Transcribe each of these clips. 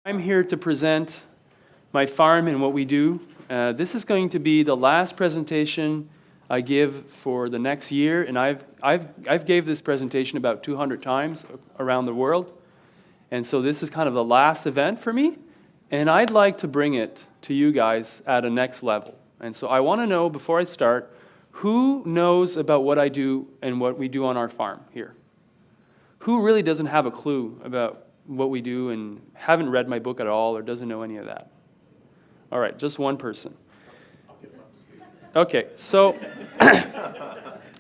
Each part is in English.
I'm here to present my farm and what we do. This is going to be the last presentation I give for the next year, and I've gave this presentation about 200 times around the world, and so this is kind of the last event for me, and I'd like to bring it to you guys at a next level. And so I want to know, before I start, who knows about what I do and what we do on our farm here? Who really doesn't have a clue about what we do and haven't read my book at all or doesn't know any of that? All right, just one person. Okay, so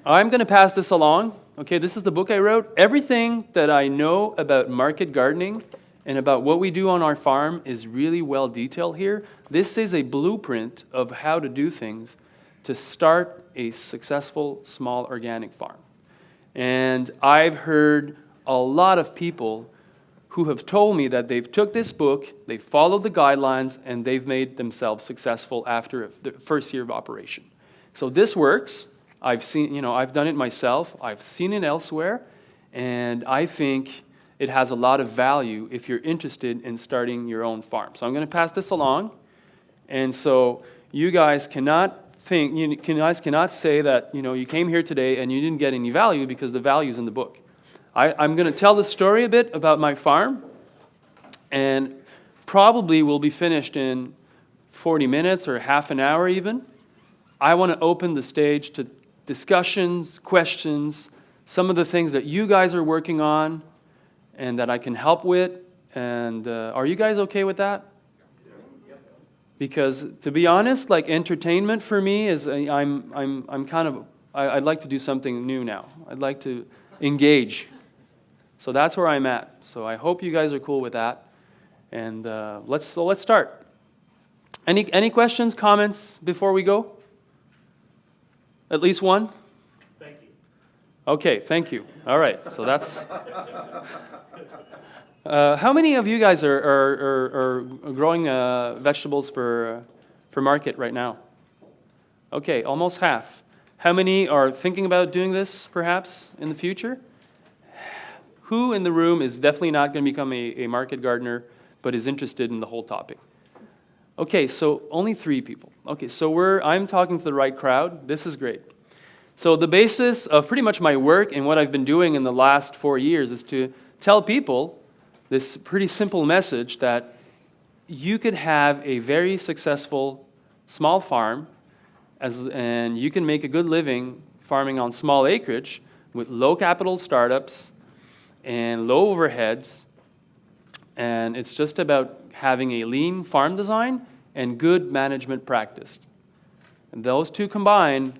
I'm going to pass this along. Okay, this is the book I wrote. Everything that I know about market gardening and about what we do on our farm is really well detailed here. This is a blueprint of how to do things to start a successful small organic farm. And I've heard a lot of people who have told me that they've took this book, they followed the guidelines, and they've made themselves successful after the first year of operation. So this works. I've seen, I've done it myself. I've seen it elsewhere, and I think it has a lot of value if you're interested in starting your own farm. So I'm going to pass this along, and so you guys cannot say that you came here today and you didn't get any value because the value is in the book. I'm going to tell the story a bit about my farm, and probably we'll be finished in 40 minutes or half an hour even. I want to open the stage to discussions, questions, some of the things that you guys are working on and that I can help with. And are you guys okay with that? Because to be honest, like entertainment for me is I'd like to do something new now. I'd like to engage. So that's where I'm at. So I hope you guys are cool with that. And let's start. Any questions, comments before we go? At least one? Thank you. Okay, thank you. All right, so that's... how many of you guys are growing vegetables for market right now? Okay, almost half. How many are thinking about doing this, perhaps, in the future? Who in the room is definitely not going to become a market gardener, but is interested in the whole topic? Okay, so only 3 people. Okay, so I'm talking to the right crowd. This is great. So the basis of pretty much my work and what I've been doing in the last 4 years is to tell people this pretty simple message that you could have a very successful small farm, and you can make a good living farming on small acreage with low capital startups and low overheads, and it's just about having a lean farm design and good management practice. And those two combined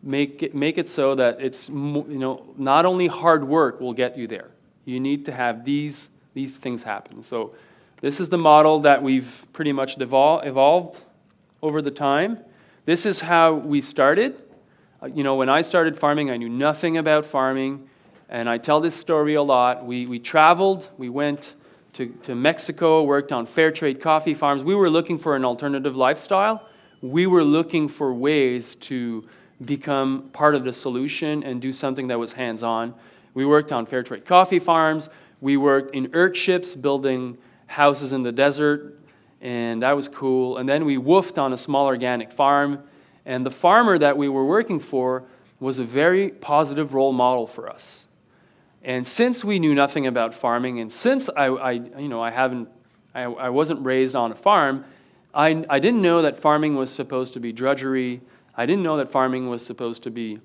make it so that it's not only hard work will get you there. You need to have these things happen. So this is the model that we've pretty much evolved over the time. This is how we started. When I started farming, I knew nothing about farming. And I tell this story a lot. We traveled, we went to Mexico, worked on fair trade coffee farms. We were looking for an alternative lifestyle. We were looking for ways to become part of the solution and do something that was hands-on. We worked on fair trade coffee farms. We worked in ships, building houses in the desert, and that was cool. And then we woofed on a small organic farm, and the farmer that we were working for was a very positive role model for us. And since we knew nothing about farming, and since I wasn't raised on a farm, I didn't know that farming was supposed to be drudgery. I didn't know that farming was supposed to be,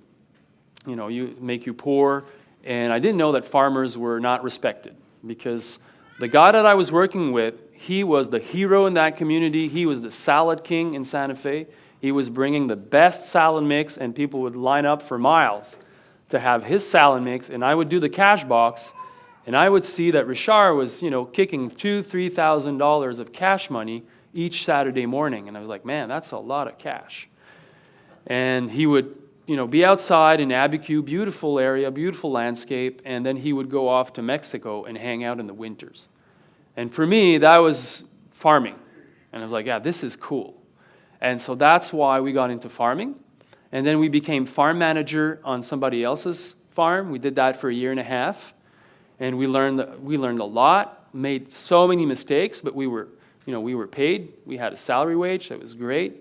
make you poor. And I didn't know that farmers were not respected, because the guy that I was working with, he was the hero in that community. He was the salad king in Santa Fe. He was bringing the best salad mix, and people would line up for miles to have his salad mix, and I would do the cash box, and I would see that Richard was, kicking $2,000-$3,000 of cash money each Saturday morning, and I was like, man, that's a lot of cash. And he would, be outside in Abiquiu, beautiful area, beautiful landscape, and then he would go off to Mexico and hang out in the winters. And for me, that was farming, and I was like, yeah, this is cool. And so that's why we got into farming. And then we became farm manager on somebody else's farm. We did that for a year and a half, and we learned a lot. made so many mistakes, but we were paid. We had a salary wage. That was great.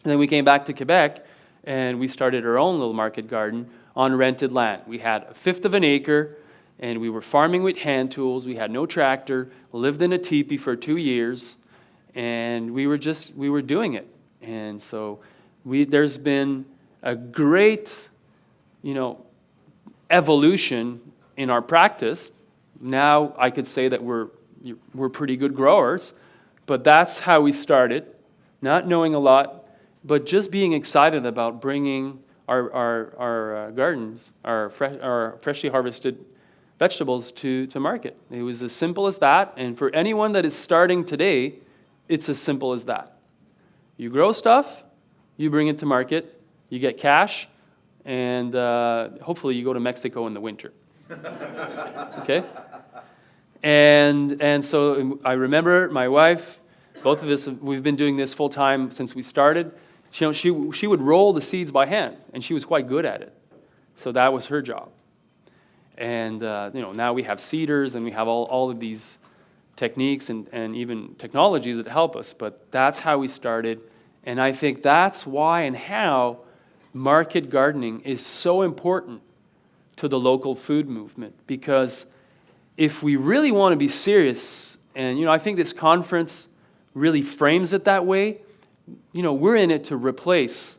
And then we came back to Quebec, and we started our own little market garden on rented land. We had a fifth of an acre, and we were farming with hand tools. We had no tractor, lived in a teepee for 2 years, and we were doing it. And so there's been a great, evolution in our practice. Now I could say that we're pretty good growers, but that's how we started, not knowing a lot, but just being excited about bringing our gardens, our freshly harvested vegetables to market. It was as simple as that, and for anyone that is starting today, it's as simple as that. You grow stuff, you bring it to market, you get cash, and hopefully you go to Mexico in the winter. Okay? And so I remember my wife, both of us, we've been doing this full time since we started. She would roll the seeds by hand, and she was quite good at it. So that was her job. And now we have seeders, and we have all of these techniques and even technologies that help us. But that's how we started, and I think that's why and how market gardening is so important to the local food movement. Because if we really want to be serious, and I think this conference really frames it that way, we're in it to replace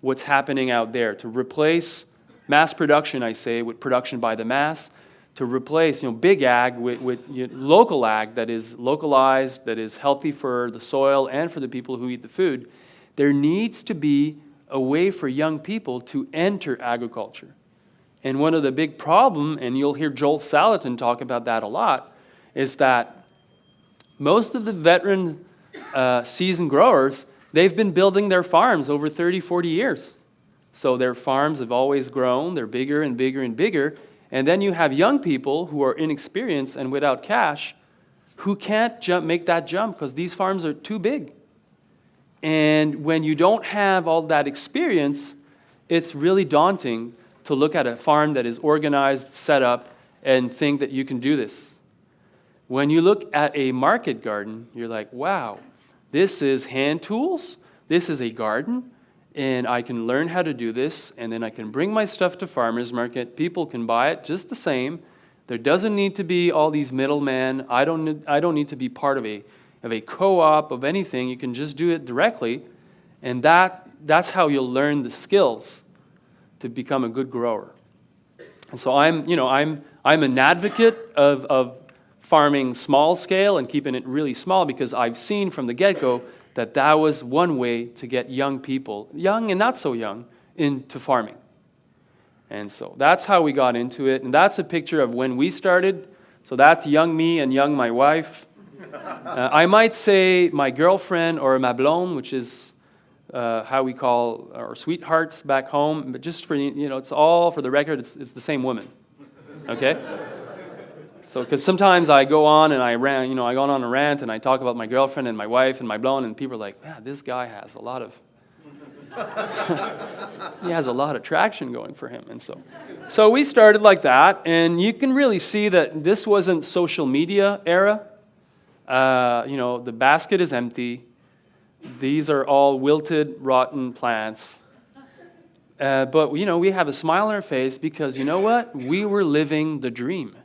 what's happening out there, to replace mass production, I say, with production by the mass, to replace big ag with local ag that is localized, that is healthy for the soil and for the people who eat the food. There needs to be a way for young people to enter agriculture. And one of the big problems, and you'll hear Joel Salatin talk about that a lot, is that most of the veteran seasoned growers, they've been building their farms over 30, 40 years. So their farms have always grown, they're bigger and bigger and bigger, and then you have young people who are inexperienced and without cash who can't make that jump because these farms are too big. And when you don't have all that experience, it's really daunting to look at a farm that is organized, set up, and think that you can do this. When you look at a market garden, you're like, wow, this is hand tools, this is a garden, and I can learn how to do this, and then I can bring my stuff to farmers market. People can buy it just the same. There doesn't need to be all these middlemen. I don't need to be part of a co-op, of anything. You can just do it directly, and that's how you'll learn the skills to become a good grower. And so I'm an advocate of farming small scale and keeping it really small, because I've seen from the get-go that was one way to get young people, young and not so young, into farming. And so that's how we got into it, and that's a picture of when we started. So that's young me and young my wife. I might say my girlfriend or ma blonde, which is how we call our sweethearts back home, but just for, it's all for the record, it's the same woman, okay? So, because sometimes I go on and I go on a rant and I talk about my girlfriend and my wife and my blonde, and people are like, yeah, this guy has a lot of, he has a lot of traction going for him. And so we started like that, and you can really see that this wasn't social media era. The basket is empty. These are all wilted, rotten plants. But, we have a smile on our face because, you know what? We were living the dream.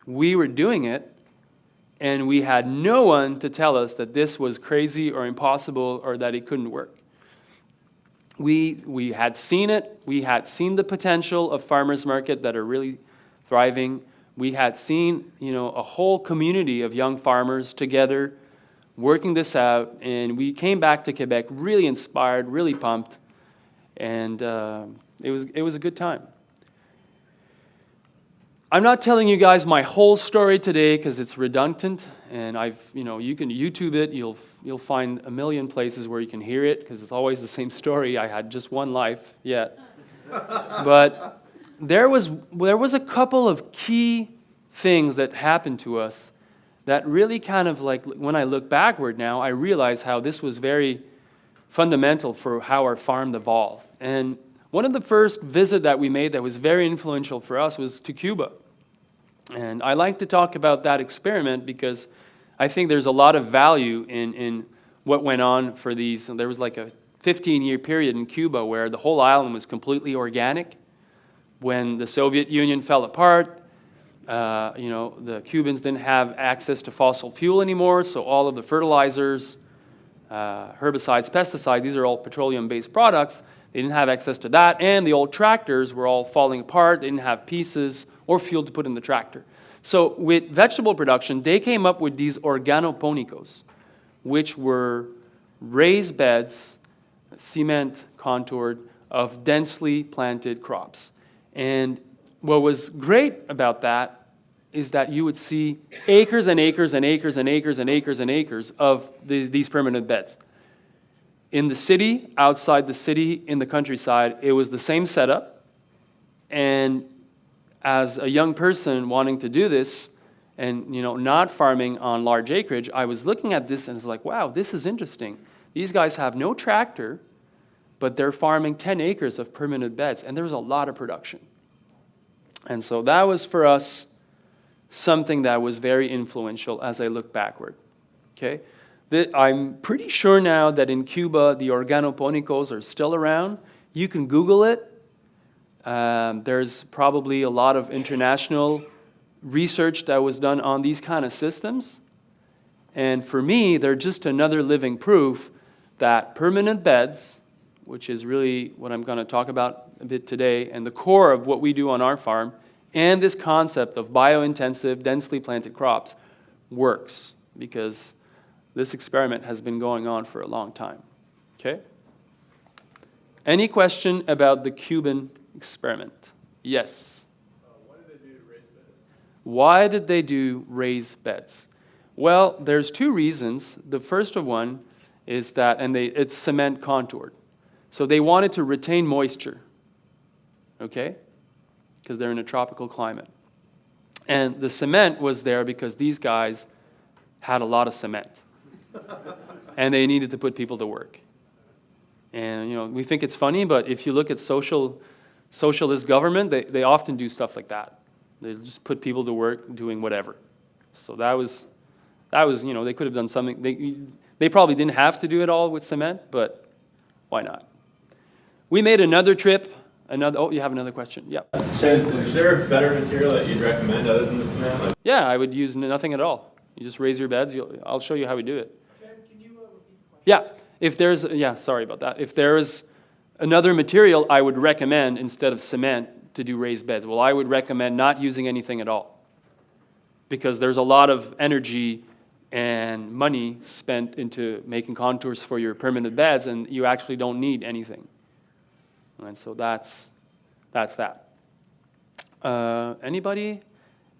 We were doing it, and we had no one to tell us that this was crazy or impossible or that it couldn't work. We had seen it. We had seen the potential of farmers market that are really thriving. We had seen, a whole community of young farmers together working this out, and we came back to Quebec really inspired, really pumped, and it was a good time. I'm not telling you guys my whole story today because it's redundant, and you can YouTube it. You'll find a million places where you can hear it because it's always the same story. I had just one life yet, but there was a couple of key things that happened to us that really kind of like, when I look backward now, I realize how this was very fundamental for how our farm evolved. And one of the first visits that we made that was very influential for us was to Cuba. And I like to talk about that experiment because I think there's a lot of value in what went on for these. There was like a 15-year period in Cuba where the whole island was completely organic. When the Soviet Union fell apart, the Cubans didn't have access to fossil fuel anymore, so all of the fertilizers, herbicides, pesticides, these are all petroleum-based products. They didn't have access to that, and the old tractors were all falling apart. They didn't have pieces or fuel to put in the tractor. So with vegetable production, they came up with these organoponicos, which were raised beds, cement contoured, of densely planted crops. And what was great about that is that you would see acres and acres and acres and acres and acres and acres of these permanent beds. In the city, outside the city, in the countryside, it was the same setup. And as a young person wanting to do this and not farming on large acreage, I was looking at this and it's like, wow, this is interesting. These guys have no tractor, but they're farming 10 acres of permanent beds, and there was a lot of production. And so that was for us something that was very influential as I look backward. Okay? I'm pretty sure now that in Cuba, the organoponicos are still around. You can Google it. There's probably a lot of international research that was done on these kind of systems. And for me, they're just another living proof that permanent beds, which is really what I'm going to talk about a bit today, and the core of what we do on our farm, and this concept of bio-intensive, densely planted crops works, because this experiment has been going on for a long time. Okay? Any question about the Cuban experiment? Yes? Why did they do raised beds? Why did they do raised beds? Well, there's two reasons. The first of one is that, it's cement contoured. So they wanted to retain moisture, okay? Because they're in a tropical climate. And the cement was there because these guys had a lot of cement. And they needed to put people to work. And, we think it's funny, but if you look at socialist government, they often do stuff like that. They just put people to work doing whatever. So that was they could have done something. They probably didn't have to do it all with cement, but why not? We made another trip. Oh, you have another question? Yeah. So is there a better material that you'd recommend other than the cement? Yeah, I would use nothing at all. You just raise your beds. I'll show you how we do it. Can you repeat the question? Yeah. Sorry about that. If there is another material I would recommend instead of cement to do raised beds, well, I would recommend not using anything at all, because there's a lot of energy and money spent into making contours for your permanent beds, and you actually don't need anything. And so that's that. Anybody?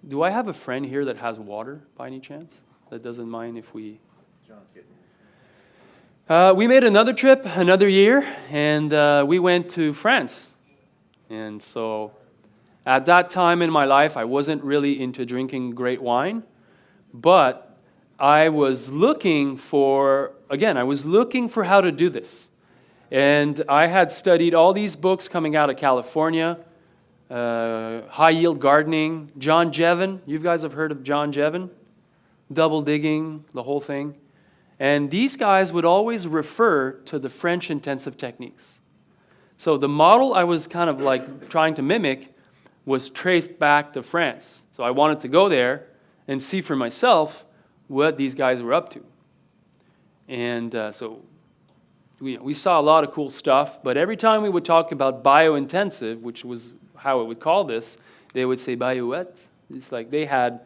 Do I have a friend here that has water by any chance? That doesn't mind if we... John's getting we made another trip, another year, and we went to France. And so at that time in my life, I wasn't really into drinking great wine, but I was looking for how to do this. And I had studied all these books coming out of California, High Yield Gardening, John Jevon. You guys have heard of John Jevon? Double digging, the whole thing. And these guys would always refer to the French intensive techniques. So the model I was kind of like trying to mimic was traced back to France. So I wanted to go there and see for myself what these guys were up to. And so we saw a lot of cool stuff, but every time we would talk about bio-intensive, which was how I would call this, they would say, bio what? It's like they had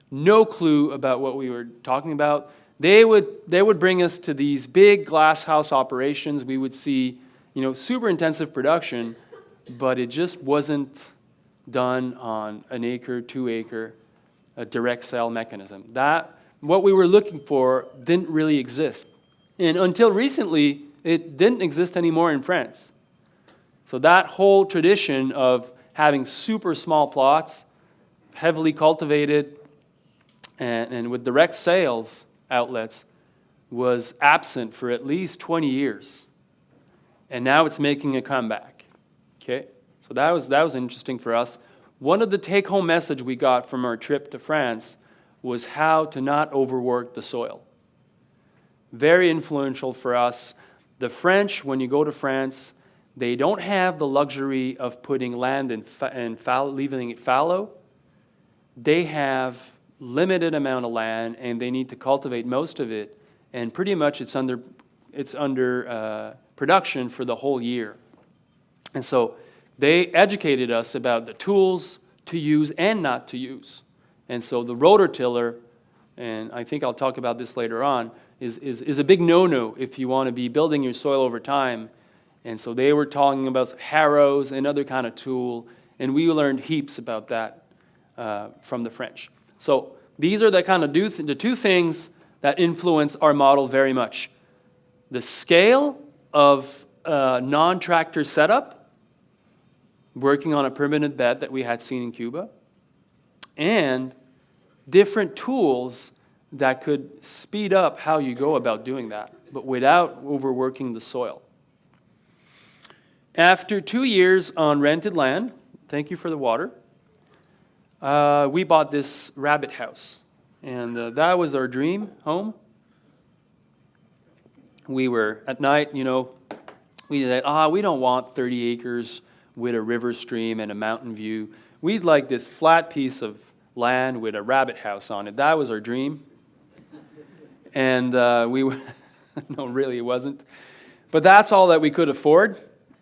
no clue about what we were talking about. They would bring us to these big glass house operations. We would see, super intensive production, but it just wasn't done on an acre, 2 acre, a direct sale mechanism. What we were looking for didn't really exist. And until recently, it didn't exist anymore in France. So that whole tradition of having super small plots, heavily cultivated, and with direct sales outlets was absent for at least 20 years. And now it's making a comeback. Okay? So that was interesting for us. one of the take-home message we got from our trip to France was how to not overwork the soil. Very influential for us. The French, when you go to France, they don't have the luxury of putting land and leaving it fallow. They have limited amount of land, and they need to cultivate most of it, and pretty much it's under production for the whole year. And so they educated us about the tools to use and not to use. And so the rototiller, and I think I'll talk about this later on, is a big no-no if you want to be building your soil over time. And so they were talking about harrows and other kind of tool, and we learned heaps about that from the French. So these are the kind of the two things that influence our model very much. The scale of non-tractor setup, working on a permanent bed that we had seen in Cuba, and different tools that could speed up how you go about doing that, but without overworking the soil. After 2 years on rented land, thank you for the water, we bought this rabbit house. And that was our dream home. We were, at night, we said, we don't want 30 acres with a river stream and a mountain view. We'd like this flat piece of land with a rabbit house on it. That was our dream. And we were, no, really it wasn't. But that's all that we could afford.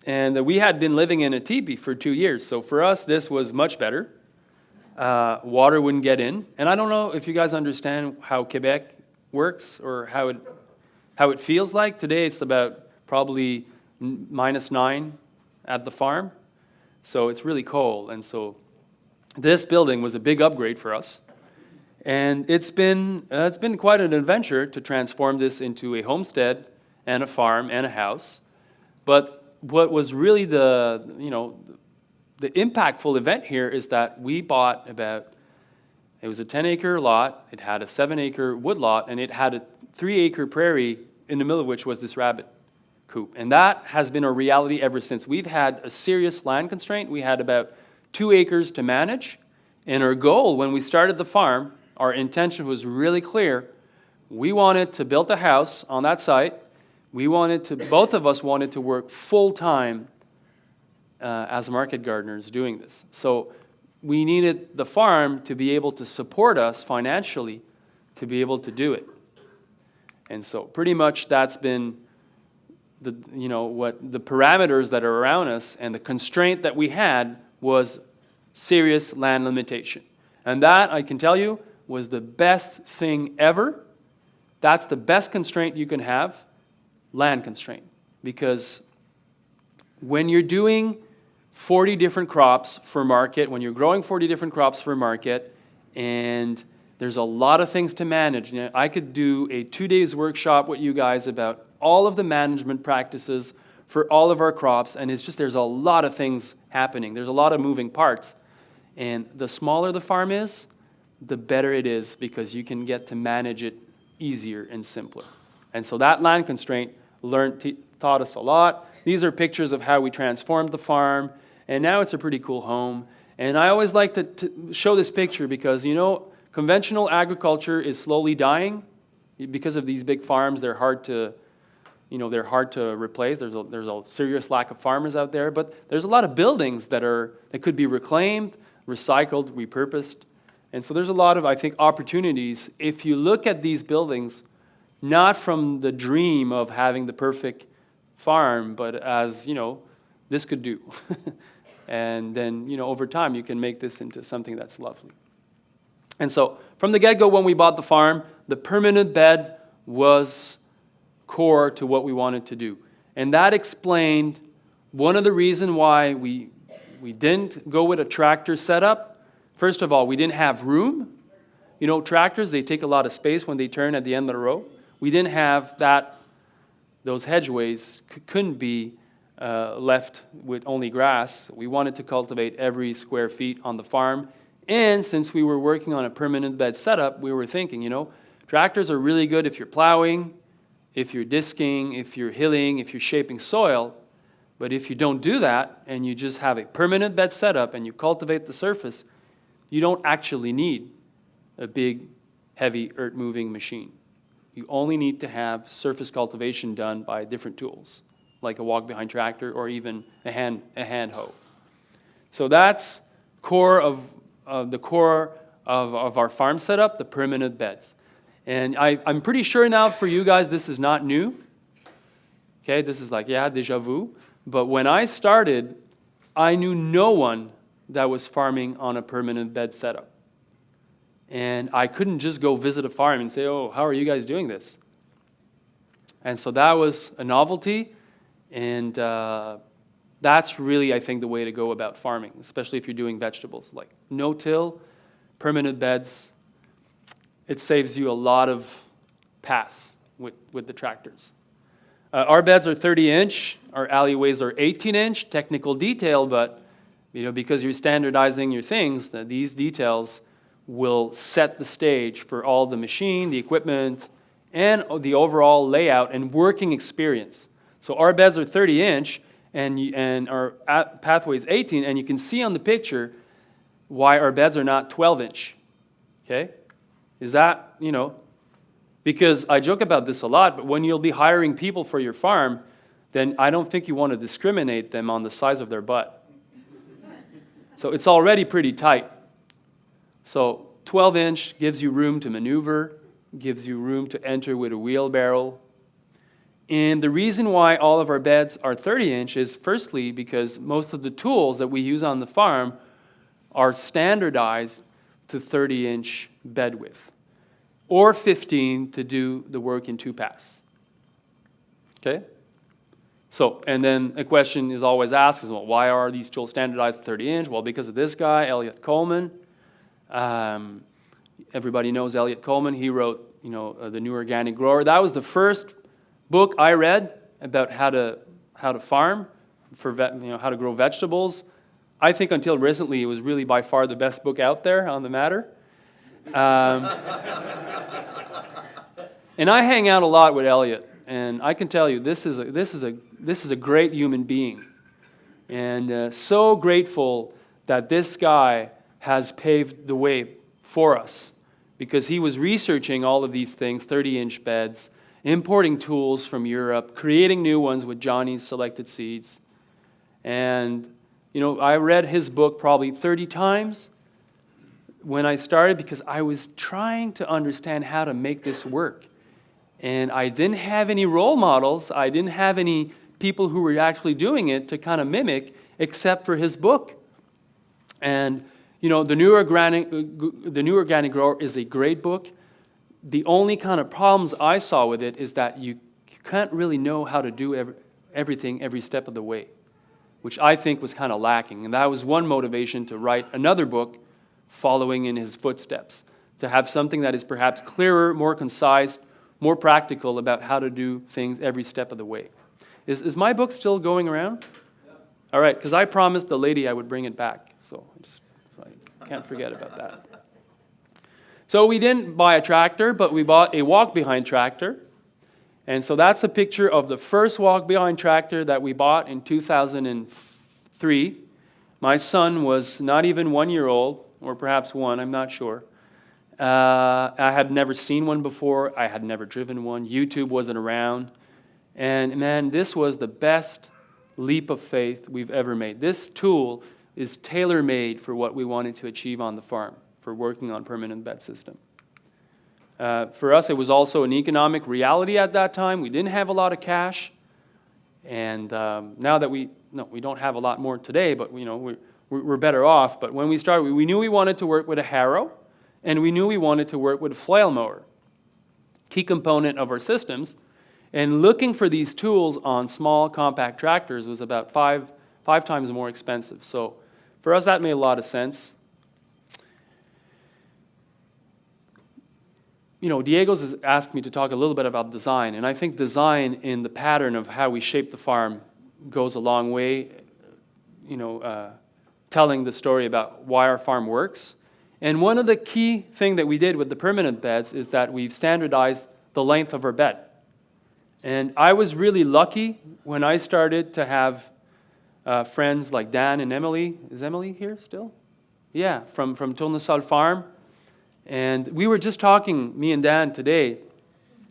And we had been living in a teepee for 2 years. So for us, this was much better. Water wouldn't get in. And I don't know if you guys understand how Quebec works or how it feels like. Today it's about probably -9 at the farm. So it's really cold. And so this building was a big upgrade for us. And it's been quite an adventure to transform this into a homestead and a farm and a house. But what was really the impactful event here is that we bought it was a 10-acre lot, it had a 7-acre wood lot, and it had a 3-acre prairie in the middle of which was this rabbit coop. And that has been a reality ever since. We've had a serious land constraint. We had about 2 acres to manage. And our goal when we started the farm, our intention was really clear. We wanted to build a house on that site. Both of us wanted to work full-time as market gardeners doing this. So we needed the farm to be able to support us financially to be able to do it. And so pretty much that's been the parameters that are around us, and the constraint that we had was serious land limitation. And that, I can tell you, was the best thing ever. That's the best constraint you can have, land constraint. Because when you're doing 40 different crops for market, when you're growing 40 different crops for market, and there's a lot of things to manage. I could do a 2-day workshop with you guys about all of the management practices for all of our crops, and there's a lot of things happening. There's a lot of moving parts. And the smaller the farm is, the better it is, because you can get to manage it easier and simpler. And so that land constraint taught us a lot. These are pictures of how we transformed the farm, and now it's a pretty cool home. And I always like to show this picture because, conventional agriculture is slowly dying because of these big farms. They're hard to replace. There's a serious lack of farmers out there, but there's a lot of buildings that could be reclaimed, recycled, repurposed. And so there's a lot of, I think, opportunities if you look at these buildings, not from the dream of having the perfect farm, but as, this could do. And then, over time, you can make this into something that's lovely. And so from the get-go, when we bought the farm, the permanent bed was core to what we wanted to do. And that explained one of the reasons why we didn't go with a tractor setup. First of all, we didn't have room. Tractors, they take a lot of space when they turn at the end of the row. We didn't have that. Those hedgeways couldn't be left with only grass. We wanted to cultivate every square feet on the farm. And since we were working on a permanent bed setup, we were thinking, tractors are really good if you're plowing, if you're disking, if you're hilling, if you're shaping soil. But if you don't do that, and you just have a permanent bed setup and you cultivate the surface, you don't actually need a big, heavy, earth-moving machine. You only need to have surface cultivation done by different tools, like a walk-behind tractor or even a hand hoe. So that's the core of our farm setup, the permanent beds. And I'm pretty sure now for you guys this is not new. Okay, this is like, yeah, déjà vu. But when I started, I knew no one that was farming on a permanent bed setup. And I couldn't just go visit a farm and say, oh, how are you guys doing this? And so that was a novelty, and that's really, I think, the way to go about farming, especially if you're doing vegetables. Like no-till, permanent beds, it saves you a lot of pass with the tractors. Our beds are 30-inch, our alleyways are 18-inch, technical detail, but because you're standardizing your things, these details will set the stage for all the machine, the equipment, and the overall layout and working experience. So our beds are 30-inch, and our pathway is 18, and you can see on the picture why our beds are not 12-inch. Okay? Is that, because I joke about this a lot, but when you'll be hiring people for your farm, then I don't think you want to discriminate them on the size of their butt. So it's already pretty tight. So 12-inch gives you room to maneuver, gives you room to enter with a wheelbarrow. And the reason why all of our beds are 30-inch is firstly because most of the tools that we use on the farm are standardized to 30-inch bed width, or 15 to do the work in 2 pass. Okay? So, and then a question is always asked is, well, why are these tools standardized to 30-inch? Well, because of this guy, Elliot Coleman. Everybody knows Elliot Coleman. He wrote, The New Organic Grower. That was the first book I read about how to farm, how to grow vegetables. I think until recently, it was really by far the best book out there on the matter. And I hang out a lot with Elliot, and I can tell you this is a great human being, and so grateful that this guy has paved the way for us, because he was researching all of these things, 30-inch beds, importing tools from Europe, creating new ones with Johnny's selected seeds. And, I read his book probably 30 times when I started, because I was trying to understand how to make this work. And I didn't have any role models. I didn't have any people who were actually doing it to kind of mimic, except for his book. And The New Organic Grower is a great book. The only kind of problems I saw with it is that you can't really know how to do everything every step of the way, which I think was kind of lacking. And that was one motivation to write another book following in his footsteps, to have something that is perhaps clearer, more concise, more practical about how to do things every step of the way. Is my book still going around? Yeah. All right, because I promised the lady I would bring it back, so I can't forget about that. So we didn't buy a tractor, but we bought a walk-behind tractor. And so that's a picture of the first walk-behind tractor that we bought in 2003. My son was not even 1 year old, or perhaps 1, I'm not sure. I had never seen one before. I had never driven one. YouTube wasn't around. And man, this was the best leap of faith we've ever made. This tool is tailor-made for what we wanted to achieve on the farm, for working on permanent bed system. For us, it was also an economic reality at that time. We didn't have a lot of cash. And now that we don't have a lot more today, but we're better off. But when we started, we knew we wanted to work with a harrow, and we knew we wanted to work with a flail mower, key component of our systems. And looking for these tools on small, compact tractors was about five times more expensive. So for us, that made a lot of sense. Diego's has asked me to talk a little bit about design, and I think design in the pattern of how we shape the farm goes a long way, telling the story about why our farm works. And one of the key things that we did with the permanent beds is that we've standardized the length of our bed. And I was really lucky when I started to have friends like Dan and Emily. Is Emily here still? Yeah, from Tournesol Farm. And we were just talking, me and Dan, today.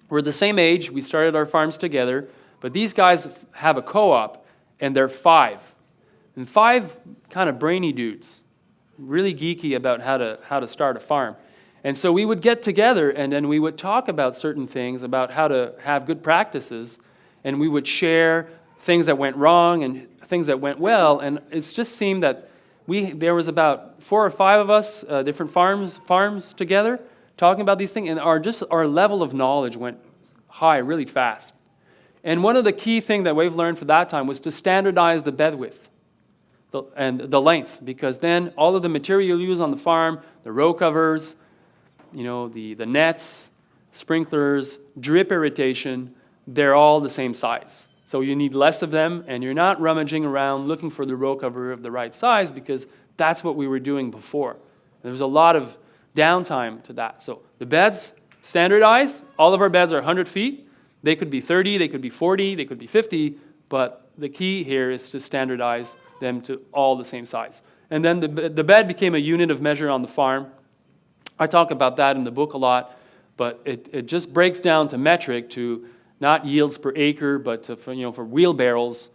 We're the same age. We started our farms together. But these guys have a co-op, and they're 5. And 5 kind of brainy dudes, really geeky about how to start a farm. And so we would get together, and then we would talk about certain things, about how to have good practices, and we would share things that went wrong and things that went well. And it just seemed that there was about 4 or 5 of us, different farms together, talking about these things, and our level of knowledge went high really fast. And one of the key things that we've learned for that time was to standardize the bed width and the length, because then all of the material you use on the farm, the row covers, the nets, sprinklers, drip irrigation, they're all the same size. So you need less of them, and you're not rummaging around looking for the row cover of the right size, because that's what we were doing before. There was a lot of downtime to that. So the beds, standardized. All of our beds are 100 feet. They could be 30, they could be 40, they could be 50, but the key here is to standardize them to all the same size. And then the bed became a unit of measure on the farm. I talk about that in the book a lot, but it just breaks down to metric, to not yields per acre, but for wheelbarrows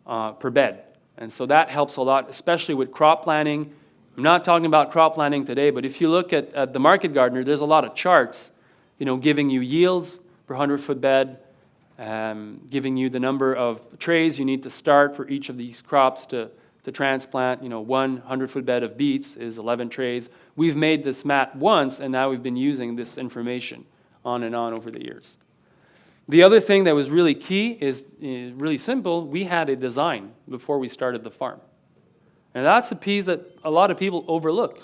per bed. And so that helps a lot, especially with crop planning. I'm not talking about crop planning today, but if you look at the Market Gardener, there's a lot of charts, giving you yields per 100-foot bed, giving you the number of trays you need to start for each of these crops to transplant. 100-foot bed of beets is 11 trays. We've made this map once, and now we've been using this information on and on over the years. The other thing that was really key is really simple. We had a design before we started the farm. And that's a piece that a lot of people overlook.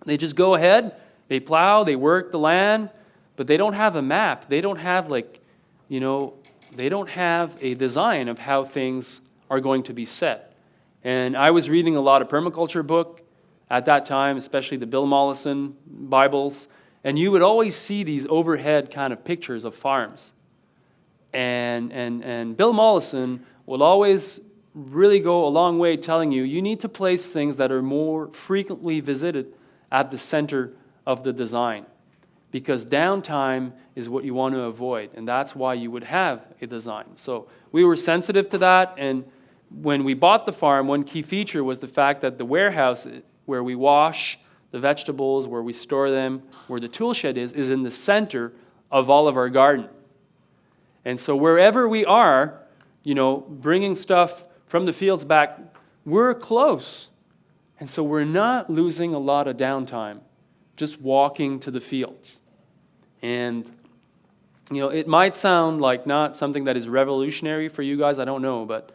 They just go ahead, they plow, they work the land, but they don't have a map. They don't have they don't have a design of how things are going to be set. And I was reading a lot of permaculture book at that time, especially the Bill Mollison Bibles, and you would always see these overhead kind of pictures of farms. And Bill Mollison will always really go a long way telling you need to place things that are more frequently visited at the center of the design, because downtime is what you want to avoid, and that's why you would have a design. So we were sensitive to that, and when we bought the farm, one key feature was the fact that the warehouse where we wash the vegetables, where we store them, where the tool shed is in the center of all of our garden. And so wherever we are, bringing stuff from the fields back, we're close. And so we're not losing a lot of downtime just walking to the fields. And, it might sound like not something that is revolutionary for you guys, I don't know, but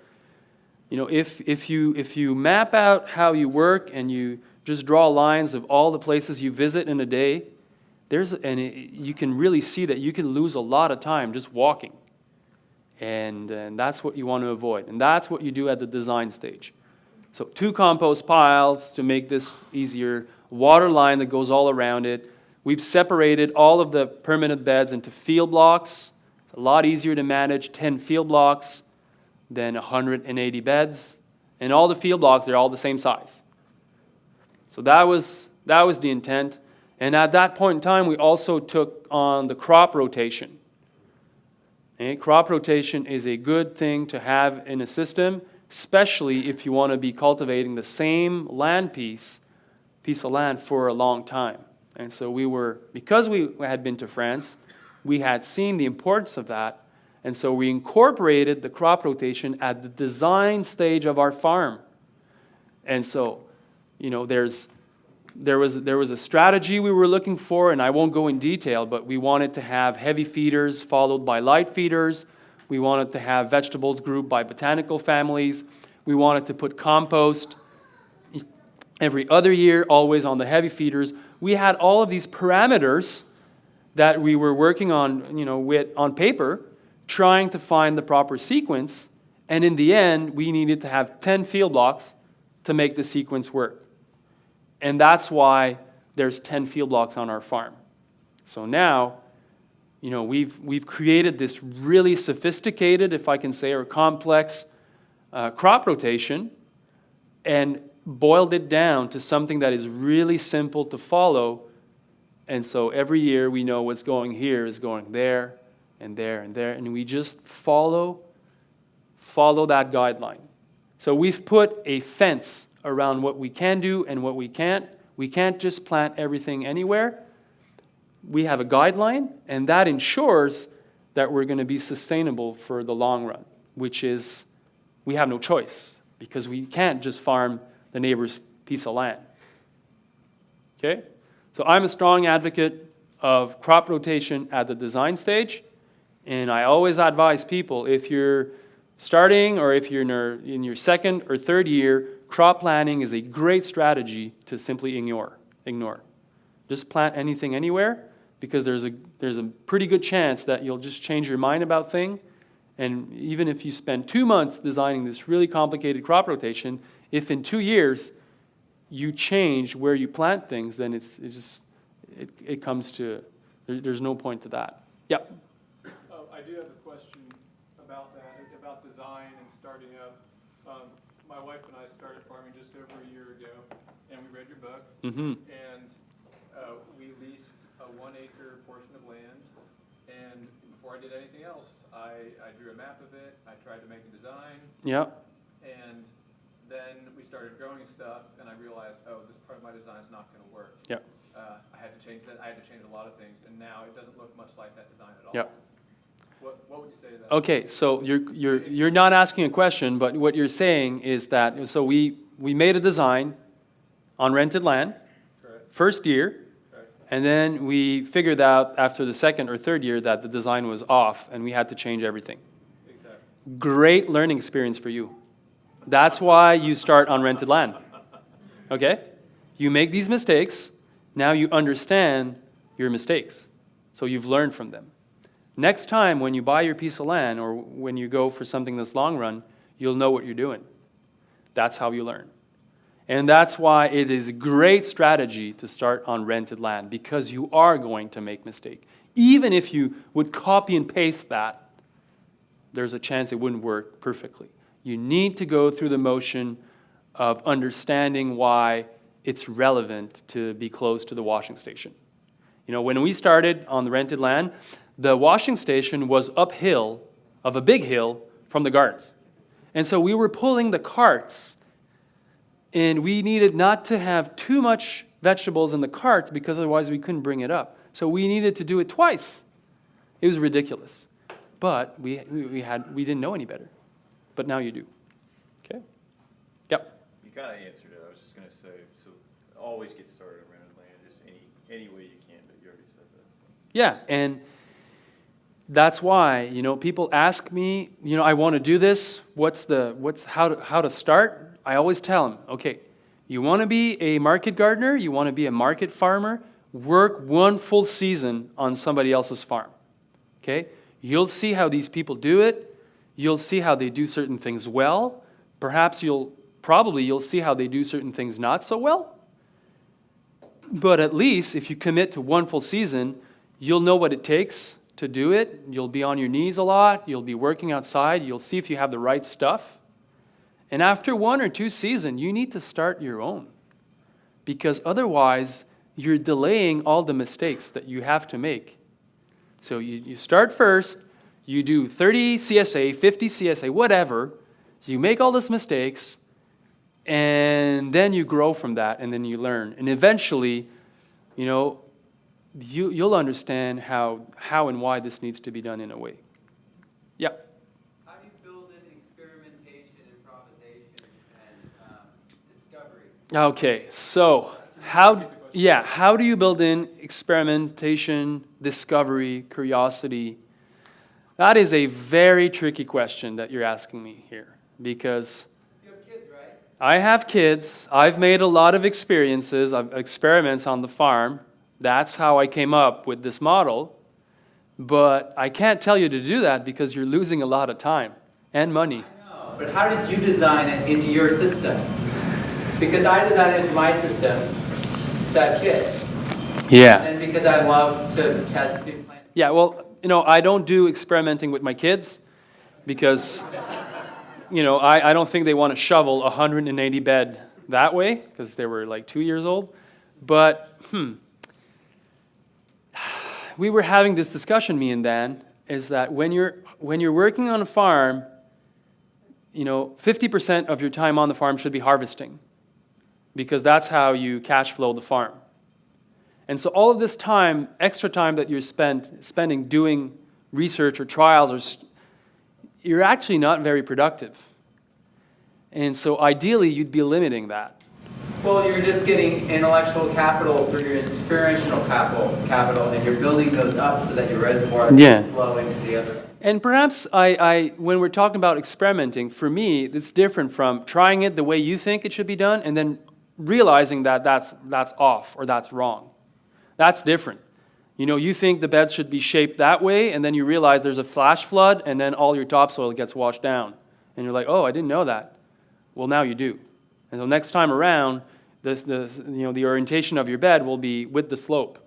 if you map out how you work and you just draw lines of all the places you visit in a day, you can really see that you can lose a lot of time just walking. And that's what you want to avoid. And that's what you do at the design stage. So 2 compost piles to make this easier, water line that goes all around it. We've separated all of the permanent beds into field blocks. It's a lot easier to manage 10 field blocks than 180 beds. And all the field blocks, they're all the same size. So that was the intent. And at that point in time, we also took on the crop rotation. Okay? Crop rotation is a good thing to have in a system, especially if you want to be cultivating the same piece of land for a long time. And so because we had been to France, we had seen the importance of that. And so we incorporated the crop rotation at the design stage of our farm. And so, there was a strategy we were looking for, and I won't go in detail, but we wanted to have heavy feeders followed by light feeders. We wanted to have vegetables grouped by botanical families. We wanted to put compost every other year, always on the heavy feeders. We had all of these parameters that we were working on, on paper, trying to find the proper sequence, and in the end, we needed to have 10 field blocks to make the sequence work. And that's why there's 10 field blocks on our farm. So now, we've created this really sophisticated, if I can say, or complex crop rotation and boiled it down to something that is really simple to follow. And so every year we know what's going here is going there and there and there. And we just follow that guideline. So we've put a fence around what we can do and what we can't. We can't just plant everything anywhere. We have a guideline, and that ensures that we're going to be sustainable for the long run, which is we have no choice because we can't just farm the neighbor's piece of land. Okay? So I'm a strong advocate of crop rotation at the design stage, and I always advise people, if you're starting or if you're in your second or third year, crop planting is a great strategy to simply ignore. Just plant anything anywhere, because there's a pretty good chance that you'll just change your mind about things. And even if you spend 2 months designing this really complicated crop rotation, if in 2 years you change where you plant things, then it comes to, there's no point to that. Yep. I do have a question about that, about design and starting up. My wife and I started farming just over a year ago, and we read your book, Mm-hmm. and we leased a 1 acre portion of land, and before I did anything else, I drew a map of it, I tried to make a design, Yep. and then we started growing stuff, and I realized, oh, this part of my design is not going to work. Yep. I had to change that. I had to change a lot of things, and now it doesn't look much like that design at all. Yep. What would you say to that? Okay, so you're not asking a question, but what you're saying is that, so we made a design on rented land, Correct. first year, Correct. and then we figured out after the second or third year that the design was off and we had to change everything. Exactly. Great learning experience for you. That's why you start on rented land. Okay? You make these mistakes, now you understand your mistakes. So you've learned from them. Next time when you buy your piece of land or when you go for something that's long run, you'll know what you're doing. That's how you learn. And that's why it is a great strategy to start on rented land, because you are going to make mistakes. Even if you would copy and paste that, there's a chance it wouldn't work perfectly. You need to go through the motion of understanding why it's relevant to be close to the washing station. You know, when we started on the rented land, the washing station was uphill of a big hill from the gardens. And so we were pulling the carts, and we needed not to have too much vegetables in the carts because otherwise we couldn't bring it up. So we needed to do it twice. It was ridiculous. But we didn't know any better. But now you do. Okay? Yep. You kind of answered it. I was just going to say, so always get started on rented land, just any way you can, but you already said that. So. Yeah, and that's why, you know, people ask me, you know, I want to do this. How to start? I always tell them, okay, you want to be a market gardener, you want to be a market farmer, work 1 full season on somebody else's farm. Okay? You'll see how these people do it. You'll see how they do certain things well. Perhaps you'll see how they do certain things not so well. But at least if you commit to 1 full season, you'll know what it takes to do it. You'll be on your knees a lot. You'll be working outside. You'll see if you have the right stuff. And after 1 or 2 seasons, you need to start your own. Because otherwise, you're delaying all the mistakes that you have to make. So you start first. You do 30 CSA, 50 CSA, whatever. You make all those mistakes. And then you grow from that, and then you learn. And eventually, you know, you'll understand how and why this needs to be done in a way. Yeah. How do you build in experimentation, improvisation, and discovery? Okay, so how do you build in experimentation, discovery, curiosity? That is a very tricky question that you're asking me here, because You have kids, right? I have kids. I've made a lot of experiments on the farm. That's how I came up with this model. But I can't tell you to do that because you're losing a lot of time and money. I know, but how did you design it into your system? Because I designed it into my system, that's it. Yeah. And because I love to test new plants. Yeah, well, you know, I don't do experimenting with my kids because I don't think they want to shovel a 180 bed that way because they were like 2 years old. But we were having this discussion, me and Dan, is that when you're working on a farm, 50% of your time on the farm should be harvesting, because that's how you cash flow the farm. And so all of this time, extra time that you're spending doing research or trials, you're actually not very productive. And so ideally, you'd be limiting that. Well, you're just getting intellectual capital through your experiential capital, and you're building those up so that your reservoirs flow into the other. And perhaps when we're talking about experimenting, for me, it's different from trying it the way you think it should be done and then realizing that that's off or that's wrong. That's different. You think the beds should be shaped that way, and then you realize there's a flash flood, and then all your topsoil gets washed down. And you're like, oh, I didn't know that. Well, now you do. And so next time around, the orientation of your bed will be with the slope.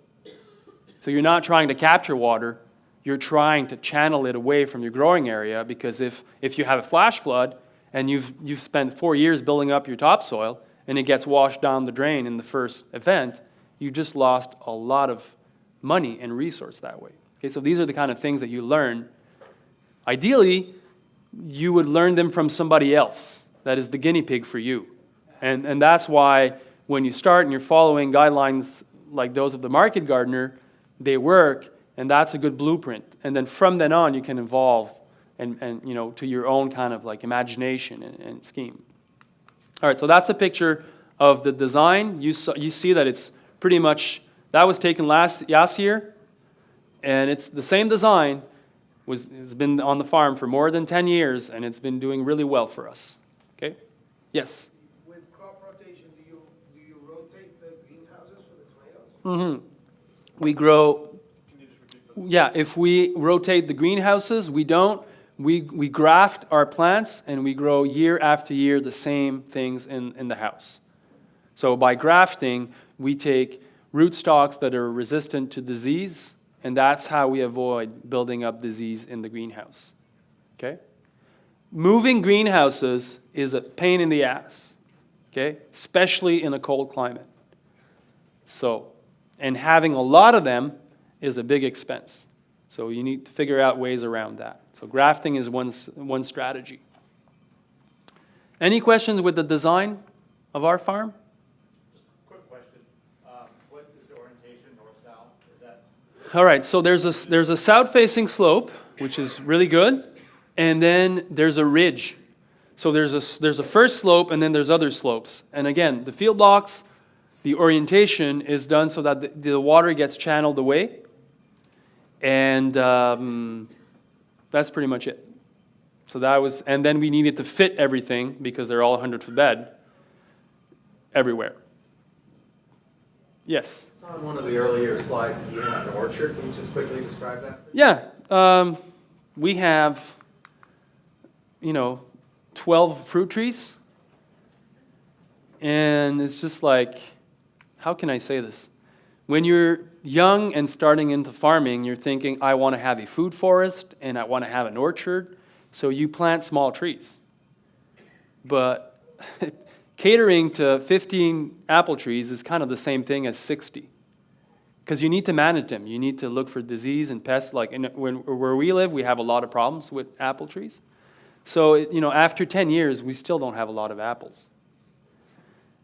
So you're not trying to capture water. You're trying to channel it away from your growing area, because if you have a flash flood and you've spent 4 years building up your topsoil and it gets washed down the drain in the first event, you just lost a lot of money and resource that way. Okay, so these are the kind of things that you learn. Ideally, you would learn them from somebody else that is the guinea pig for you. And that's why when you start and you're following guidelines like those of the market gardener, they work, and that's a good blueprint. And then from then on, you can evolve and to your own kind of like imagination and scheme. All right, so that's a picture of the design. You see that it's pretty much, that was taken last year, and it's the same design, has been on the farm for more than 10 years, and it's been doing really well for us. Okay? Yes? With crop rotation, do you rotate the greenhouses for the tomatoes? We grow, yeah, if we rotate the greenhouses, we don't. We graft our plants, and we grow year after year the same things in the house. So by grafting, we take rootstocks that are resistant to disease, and that's how we avoid building up disease in the greenhouse. Okay? Moving greenhouses is a pain in the ass, okay? Especially in a cold climate. So, and having a lot of them is a big expense. So you need to figure out ways around that. So grafting is one strategy. Any questions with the design of our farm? Just a quick question. What is the orientation, north-south? Is that? All right, so there's a south-facing slope, which is really good, and then there's a ridge. So there's a first slope, and then there's other slopes. And again, the field blocks, the orientation is done so that the water gets channeled away, and that's pretty much it. So that was, and then we needed to fit everything because they're all 100-foot bed everywhere. Yes? It's on one of the earlier slides. You have an orchard. Can you just quickly describe that? Yeah. We have, 12 fruit trees. And it's just like, how can I say this? When you're young and starting into farming, you're thinking, I want to have a food forest and I want to have an orchard. So you plant small trees. But catering to 15 apple trees is kind of the same thing as 60. Because you need to manage them. You need to look for disease and pests. Like where we live, we have a lot of problems with apple trees. So, after 10 years, we still don't have a lot of apples.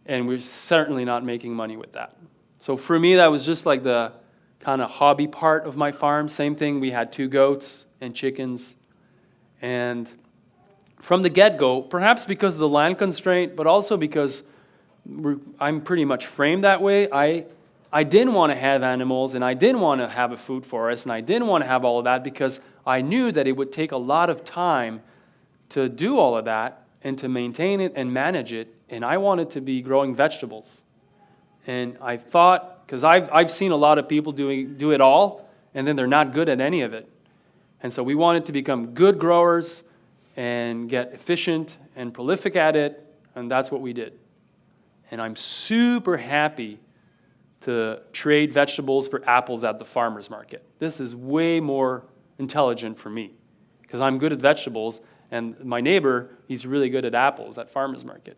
And we're certainly not making money with that. So for me, that was just like the kind of hobby part of my farm. Same thing, we had 2 goats and chickens. And from the get-go, perhaps because of the land constraint, but also because I'm pretty much framed that way, I didn't want to have animals, and I didn't want to have a food forest, and I didn't want to have all of that because I knew that it would take a lot of time to do all of that and to maintain it and manage it, and I wanted to be growing vegetables. And I thought, because I've seen a lot of people do it all, and then they're not good at any of it. And so we wanted to become good growers and get efficient and prolific at it, and that's what we did. And I'm super happy to trade vegetables for apples at the farmer's market. This is way more intelligent for me, because I'm good at vegetables, And my neighbor, he's really good at apples at farmer's market.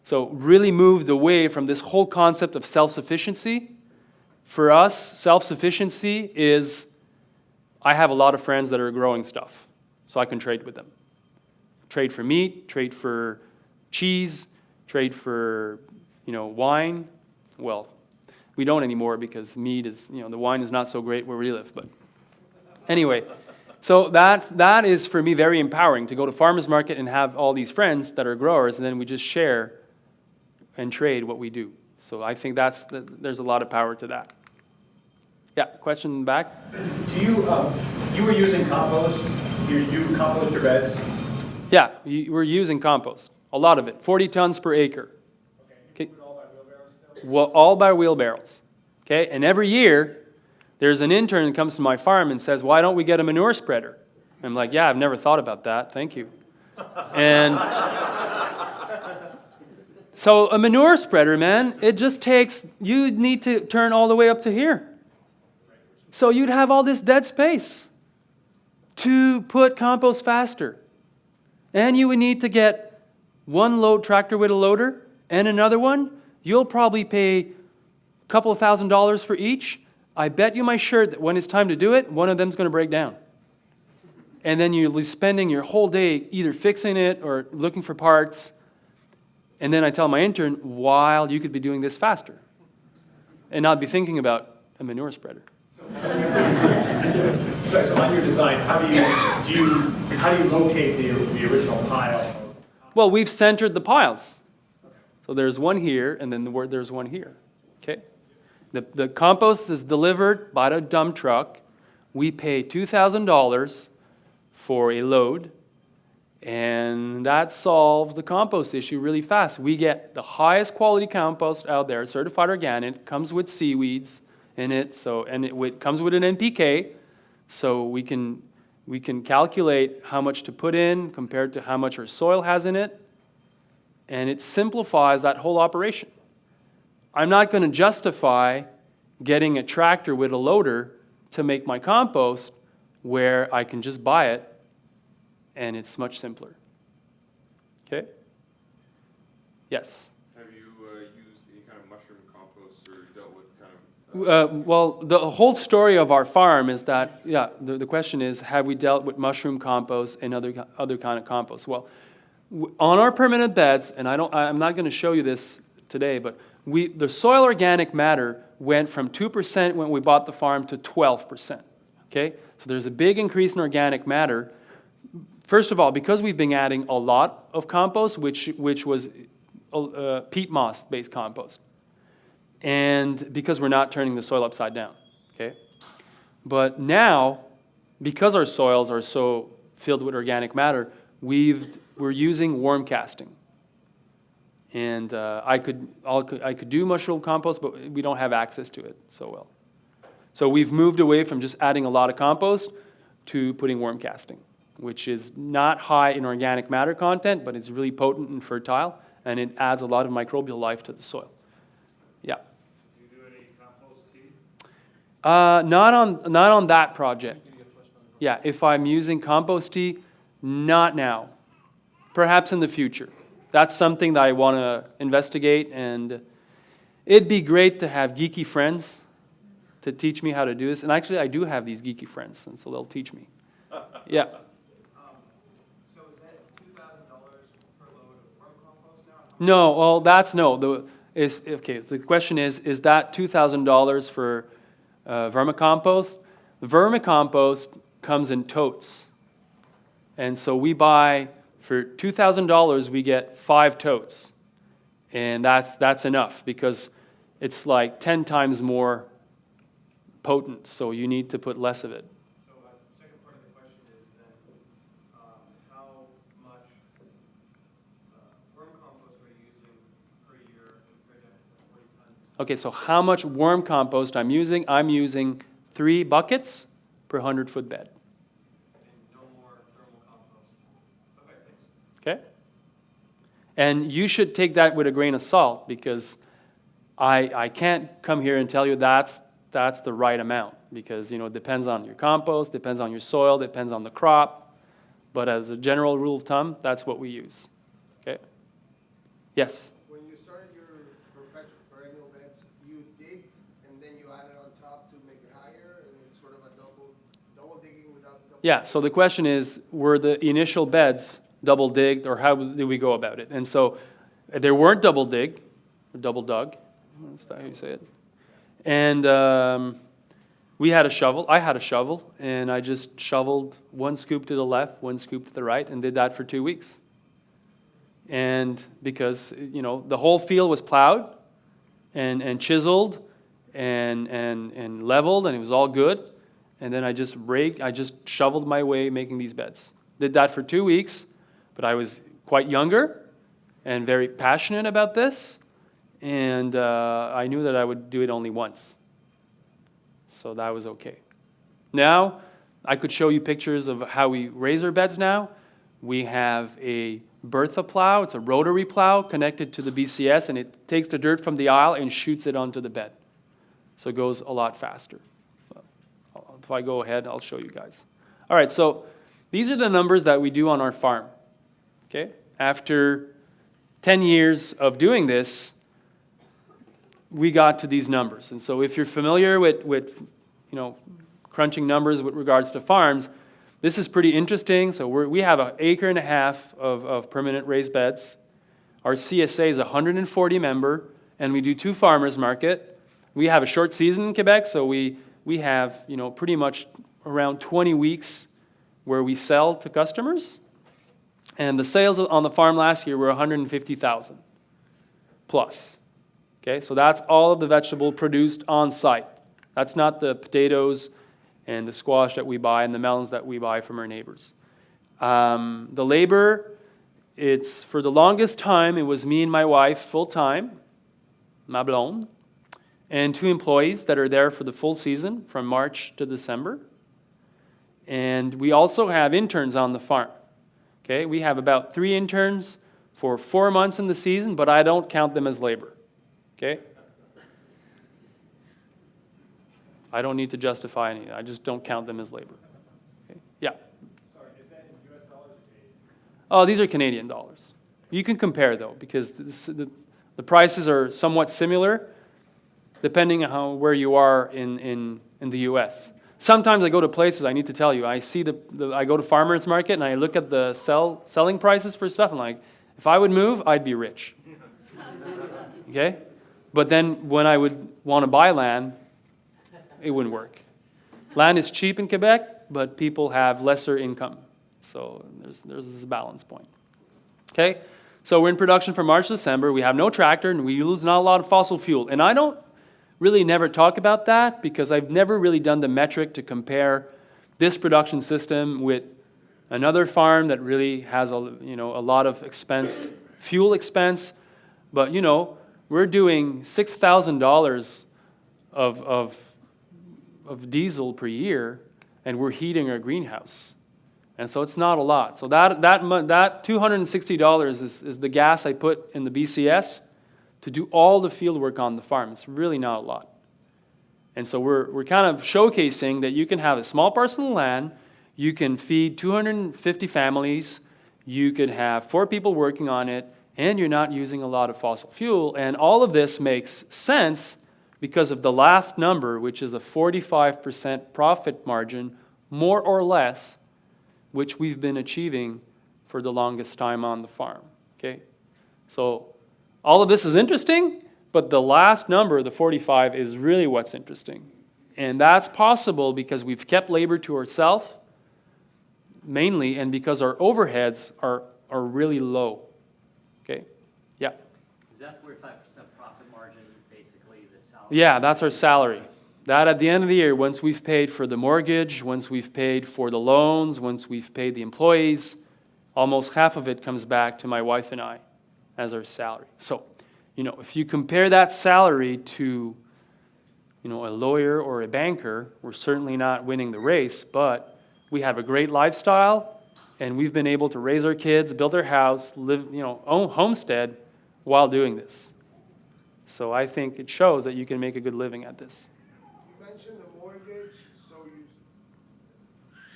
So really moved away from this whole concept of self-sufficiency. For us, self-sufficiency is, I have a lot of friends that are growing stuff, so I can trade with them. Trade for meat, trade for cheese, trade for, wine. Well, we don't anymore because meat is, the wine is not so great where we live. But anyway, so that is for me very empowering to go to farmer's market and have all these friends that are growers, and then we just share and trade what we do. So I think there's a lot of power to that. Yeah, question in the back? Do you were using compost? You compost your beds? Yeah, we're using compost. A lot of it, 40 tons per acre. Okay, you do it all by wheelbarrows still? Well, all by wheelbarrows. Okay, and every year, there's an intern that comes to my farm and says, why don't we get a manure spreader? I'm like, yeah, I've never thought about that, thank you. And so a manure spreader, man, it just takes, you need to turn all the way up to here. So you'd have all this dead space to put compost faster. And you would need to get one load tractor with a loader and another one. You'll probably pay a couple of $1,000s for each. I bet you my shirt that when it's time to do it, one of them's going to break down. And then you'll be spending your whole day either fixing it or looking for parts. And then I tell my intern, while you could be doing this faster and not be thinking about a manure spreader. Sorry, so on your design, how do you locate the original pile? Well, we've centered the piles. So there's one here, and then there's one here. Okay? The compost is delivered by the dump truck. We pay $2,000 for a load, and that solves the compost issue really fast. We get the highest quality compost out there, certified organic, comes with seaweeds in it, it comes with an NPK, so we can calculate how much to put in compared to how much our soil has in it, and it simplifies that whole operation. I'm not going to justify getting a tractor with a loader to make my compost where I can just buy it and it's much simpler. Okay? Yes? Have you used any kind of mushroom compost or dealt with kind of... Well, the whole story of our farm is that, the question is, have we dealt with mushroom compost and other kind of compost? Well, on our permanent beds, and I'm not going to show you this today, but the soil organic matter went from 2% when we bought the farm to 12%. Okay? So there's a big increase in organic matter. First of all, because we've been adding a lot of compost, which was peat moss-based compost. And because we're not turning the soil upside down. Okay? But now, because our soils are so filled with organic matter, we're using worm casting. And I could do mushroom compost, but we don't have access to it so well. So we've moved away from just adding a lot of compost to putting worm casting, which is not high in organic matter content, but it's really potent and fertile, and it adds a lot of microbial life to the soil. Yeah. Do you do any compost tea? Not on that project. Yeah, if I'm using compost tea, not now. Perhaps in the future. That's something that I want to investigate, and it'd be great to have geeky friends to teach me how to do this. And actually, I do have these geeky friends, and so they'll teach me. Yeah. So is that $2,000 per load of worm compost now? No, well, that's no. The question is that $2,000 for vermicompost? The vermicompost comes in totes. And so we buy, for $2,000, we get 5 totes. And that's enough because it's like 10 times more potent, so you need to put less of it. So the second part of the question is then, how much worm compost are you using per year compared to 40 tons? Okay, so how much worm compost I'm using? I'm using 3 buckets per 100-foot bed. And no more thermal compost. Okay, thanks. Okay? And you should take that with a grain of salt because I can't come here and tell you that's the right amount because, it depends on your compost, depends on your soil, depends on the crop. But as a general rule of thumb, that's what we use. Okay? Yes? When you started your perpetual perennial beds, you digged and then you added on top to make it higher, and it's sort of a double digging without double. Yeah, so the question is, were the initial beds double digged, or how did we go about it? And so there weren't double dig, or double dug, is that how you say it? And we had a shovel, I had a shovel, and I just shoveled one scoop to the left, one scoop to the right, and did that for 2 weeks. And because, you know, the whole field was plowed and chiseled and leveled, and it was all good. And then I just shoveled my way making these beds. Did that for 2 weeks, but I was quite younger and very passionate about this. And I knew that I would do it only once. So that was okay. Now, I could show you pictures of how we raise our beds now. We have a Bertha plow. It's a rotary plow connected to the BCS, and it takes the dirt from the aisle and shoots it onto the bed. So it goes a lot faster. If I go ahead, I'll show you guys. All right, so these are the numbers that we do on our farm. Okay? After 10 years of doing this, we got to these numbers. And so if you're familiar with you know, crunching numbers with regards to farms, this is pretty interesting. So we have 1.5 acres of permanent raised beds. Our CSA is 140 member, and we do 2 farmers market. We have a short season in Quebec, so we have, you know, pretty much around 20 weeks where we sell to customers. And the sales on the farm last year were 150,000 plus. Okay, so that's all of the vegetable produced on site. That's not the potatoes and the squash that we buy and the melons that we buy from our neighbors. The labor, it's for the longest time, it was me and my wife full-time, ma blonde, and 2 employees that are there for the full season from March to December. And we also have interns on the farm. Okay, we have about 3 interns for 4 months in the season, but I don't count them as labor. Okay? I don't need to justify anything. I just don't count them as labor. Okay? Yeah. Sorry, is that in US dollars or Canadian? Oh, these are Canadian dollars. You can compare, though, because the prices are somewhat similar depending on where you are in the U.S. Sometimes I go to places, I need to tell you, I see I go to farmers market and I look at the selling prices for stuff, and like, if I would move, I'd be rich. Okay? But then when I would want to buy land, it wouldn't work. Land is cheap in Quebec, but people have lesser income. So there's this balance point. Okay? So we're in production from March to December. We have no tractor, and we use not a lot of fossil fuel. And I don't really never talk about that because I've never really done the metric to compare this production system with another farm that really has a lot of expense, fuel expense. But, you know, we're doing $6,000 of diesel per year, and we're heating our greenhouse. And so it's not a lot. So that $260 is the gas I put in the BCS to do all the field work on the farm. It's really not a lot. And so we're kind of showcasing that you can have a small parcel of land, you can feed 250 families, you could have 4 people working on it, and you're not using a lot of fossil fuel. And all of this makes sense because of the last number, which is a 45% profit margin, more or less, which we've been achieving for the longest time on the farm. Okay? So all of this is interesting, but the last number, the 45, is really what's interesting. And that's possible because we've kept labor to ourselves, mainly, and because our overheads are really low. Okay? Yeah? Is that 45% profit margin basically the salary? Yeah, that's our salary. That at the end of the year, once we've paid for the mortgage, once we've paid for the loans, once we've paid the employees, almost half of it comes back to my wife and I as our salary. So, you know, if you compare that salary to, you know, a lawyer or a banker, we're certainly not winning the race, but we have a great lifestyle, and we've been able to raise our kids, build our house, live, you know, own homestead while doing this. So I think it shows that you can make a good living at this. You mentioned the mortgage, so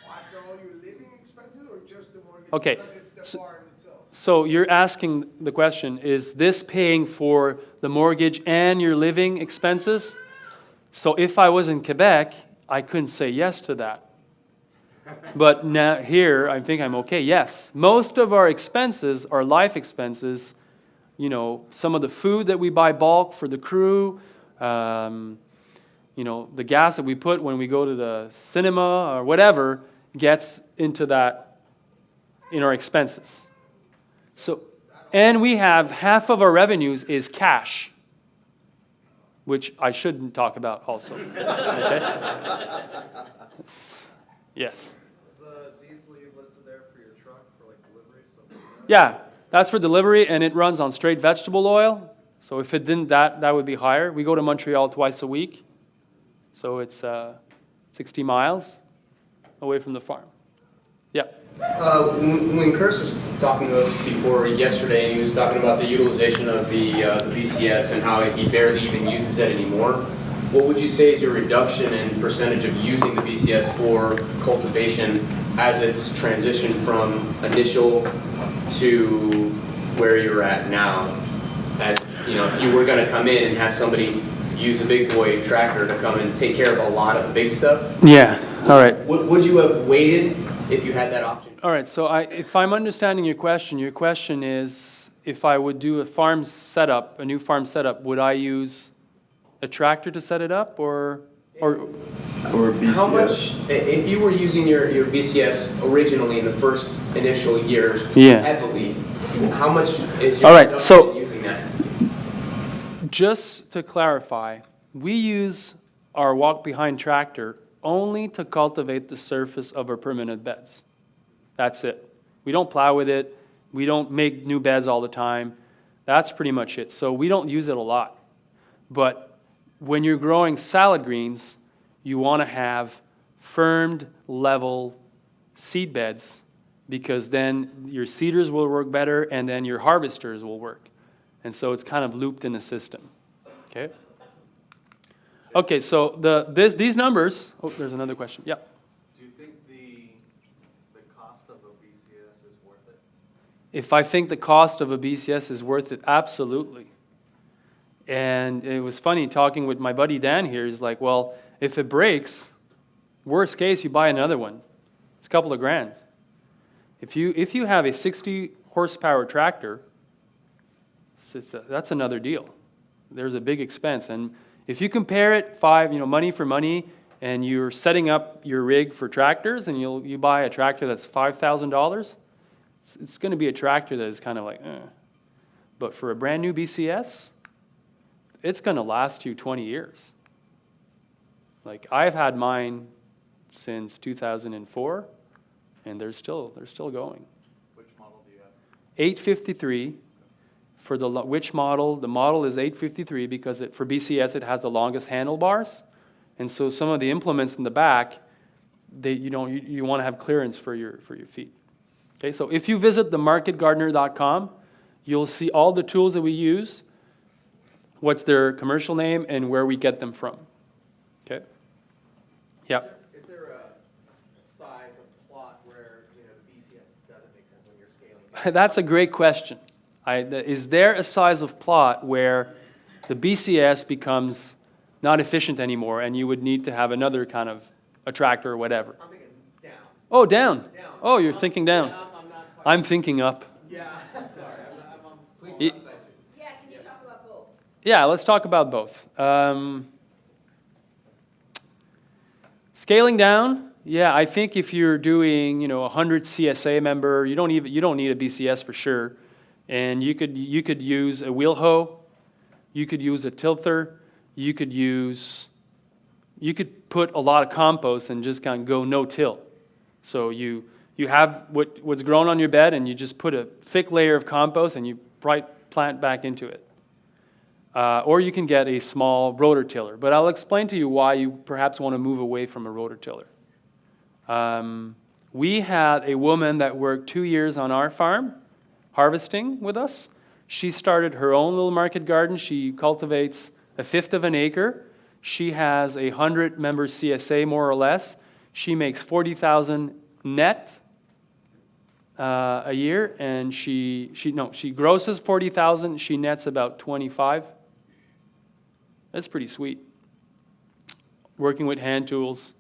after all your living expenses or just the mortgage? Okay. Because it's the So- farm itself. So you're asking the question, is this paying for the mortgage and your living expenses? So if I was in Quebec, I couldn't say yes to that. But now here, I think I'm okay. Yes, most of our expenses are life expenses. You know, some of the food that we buy bulk for the crew, you know, the gas that we put when we go to the cinema or whatever gets into that in our expenses. So, and we have half of our revenues is cash, which I shouldn't talk about also. Okay? Yes. Is the diesel you've listed there for your truck for like delivery, something like that? Yeah, that's for delivery, and it runs on straight vegetable oil. So if it didn't, that would be higher. We go to Montreal twice a week, so it's 60 miles away from the farm. Yeah. When Chris was talking to us before yesterday, he was talking about the utilization of the BCS and how he barely even uses it anymore. What would you say is your reduction in percentage of using the BCS for cultivation as it's transitioned from initial to where you're at now? As you know, if you were going to come in and have somebody use a big boy tractor to come and take care of a lot of the big stuff, Yeah. All right. would you have waited if you had that option? All right. So if I'm understanding your question is if I would do a farm setup, a new farm setup, would I use a tractor to set it up or BCS. How much, if you were using your BCS originally in the first initial years Yeah. heavily, how much is your All right, reduction so- in using that? Just to clarify, we use our walk-behind tractor only to cultivate the surface of our permanent beds. That's it. We don't plow with it. We don't make new beds all the time. That's pretty much it. So we don't use it a lot. But when you're growing salad greens, you want to have firmed, level seed beds because then your seeders will work better and then your harvesters will work. And so it's kind of looped in the system. Okay? Okay, so these numbers, oh, there's another question. Yeah. Do you think the cost of a BCS is worth it? If I think the cost of a BCS is worth it, absolutely. And it was funny talking with my buddy Dan here. He's like, well, if it breaks, worst case, you buy another one. It's a couple of grand. If you have a 60 horsepower tractor, that's another deal. There's a big expense. And if you compare it, money for money, and you're setting up your rig for tractors, and you buy a tractor that's $5,000, it's going to be a tractor that is kind of like, eh. But for a brand new BCS, it's going to last you 20 years. Like I've had mine since 2004, and they're still going. Which model do you have? 853 for which model? The model is 853 because for BCS it has the longest handlebars, and so some of the implements in the back, you want to have clearance for your feet. Okay, so if you visit themarketgardener.com, you'll see all the tools that we use, what's their commercial name, and where we get them from. Okay. Yeah. Is there a size of plot where the BCS doesn't make sense when you're scaling? That's a great question. Is there a size of plot where the BCS becomes not efficient anymore and you would need to have another kind of a tractor or whatever? I'm thinking down. Oh, down. Down. Oh, you're thinking down. Yeah, I'm not quite. I'm thinking up. Yeah, sorry. I'm on the Y- upside too. Yeah, can you talk about both? Yeah, let's talk about both. Scaling down, yeah, I think if you're doing 100 CSA member, you don't need a BCS for sure, and you could use a wheel hoe, you could use a tilther, you could put a lot of compost and just kind of go no till. So you have what's grown on your bed and you just put a thick layer of compost and you plant back into it. Or you can get a small rotor tiller. But I'll explain to you why you perhaps want to move away from a rotor tiller. We had a woman that worked 2 years on our farm harvesting with us. She started her own little market garden. She cultivates 1/5 of an acre. She has a 100-member CSA, more or less. She makes $40,000 net a year, and she grosses 40,000. She nets about 25. That's pretty sweet. Working with hand tools.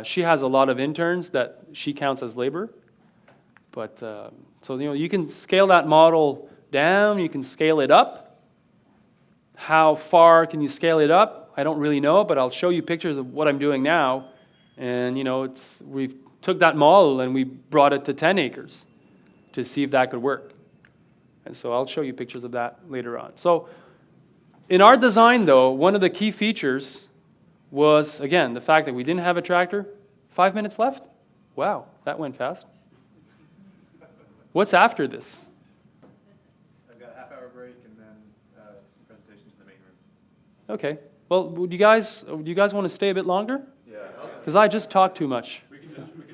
She has a lot of interns that she counts as labor. But so you can scale that model down. You can scale it up. How far can you scale it up? I don't really know, but I'll show you pictures of what I'm doing now. And we've took that model and we brought it to 10 acres to see if that could work. And so I'll show you pictures of that later on. So in our design, though, one of the key features was, again, the fact that we didn't have a tractor. 5 minutes left? Wow, that went fast. What's after this? I've got a half-hour break and then some presentations in the main room. Okay. Well, do you guys want to stay a bit longer? Yeah. Because I just talked too much. We can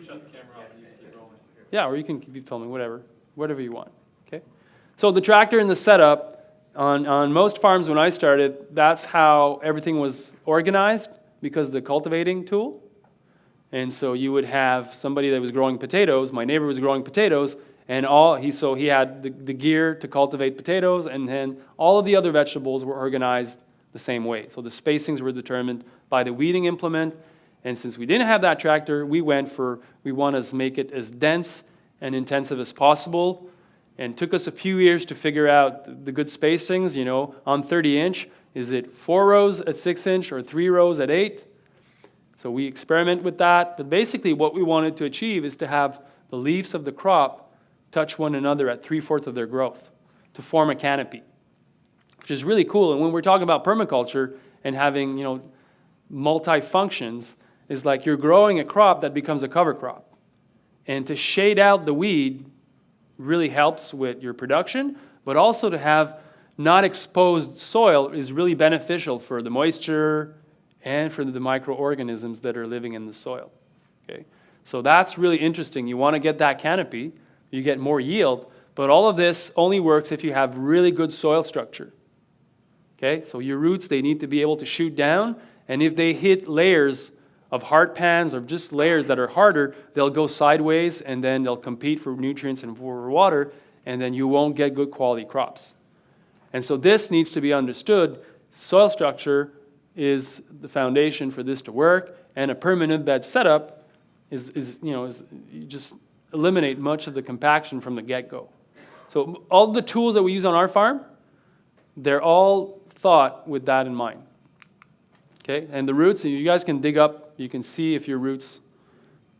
shut the camera off and you can keep rolling. Yeah, or you can keep filming, whatever you want. Okay. So the tractor and the setup on most farms when I started, that's how everything was organized because of the cultivating tool. And so you would have somebody that was growing potatoes. My neighbor was growing potatoes, and he had the gear to cultivate potatoes, and then all of the other vegetables were organized the same way. So the spacings were determined by the weeding implement. And since we didn't have that tractor, we want to make it as dense and intensive as possible. And it took us a few years to figure out the good spacings, on 30-inch. Is it 4 rows at 6-inch or 3 rows at 8? So we experiment with that. But basically what we wanted to achieve is to have the leaves of the crop touch one another at 3/4 of their growth to form a canopy, which is really cool. And when we're talking about permaculture and having, multi-functions, is like you're growing a crop that becomes a cover crop. And to shade out the weed really helps with your production, but also to have not exposed soil is really beneficial for the moisture and for the microorganisms that are living in the soil. Okay? So that's really interesting. You want to get that canopy, you get more yield, but all of this only works if you have really good soil structure. Okay? So your roots, they need to be able to shoot down, and if they hit layers of hard pans or just layers that are harder, they'll go sideways and then they'll compete for nutrients and for water, and then you won't get good quality crops. And so this needs to be understood. Soil structure is the foundation for this to work, and a permanent bed setup is you just eliminate much of the compaction from the get-go. So all the tools that we use on our farm, they're all thought with that in mind. Okay, and the roots, you guys can dig up, you can see if your roots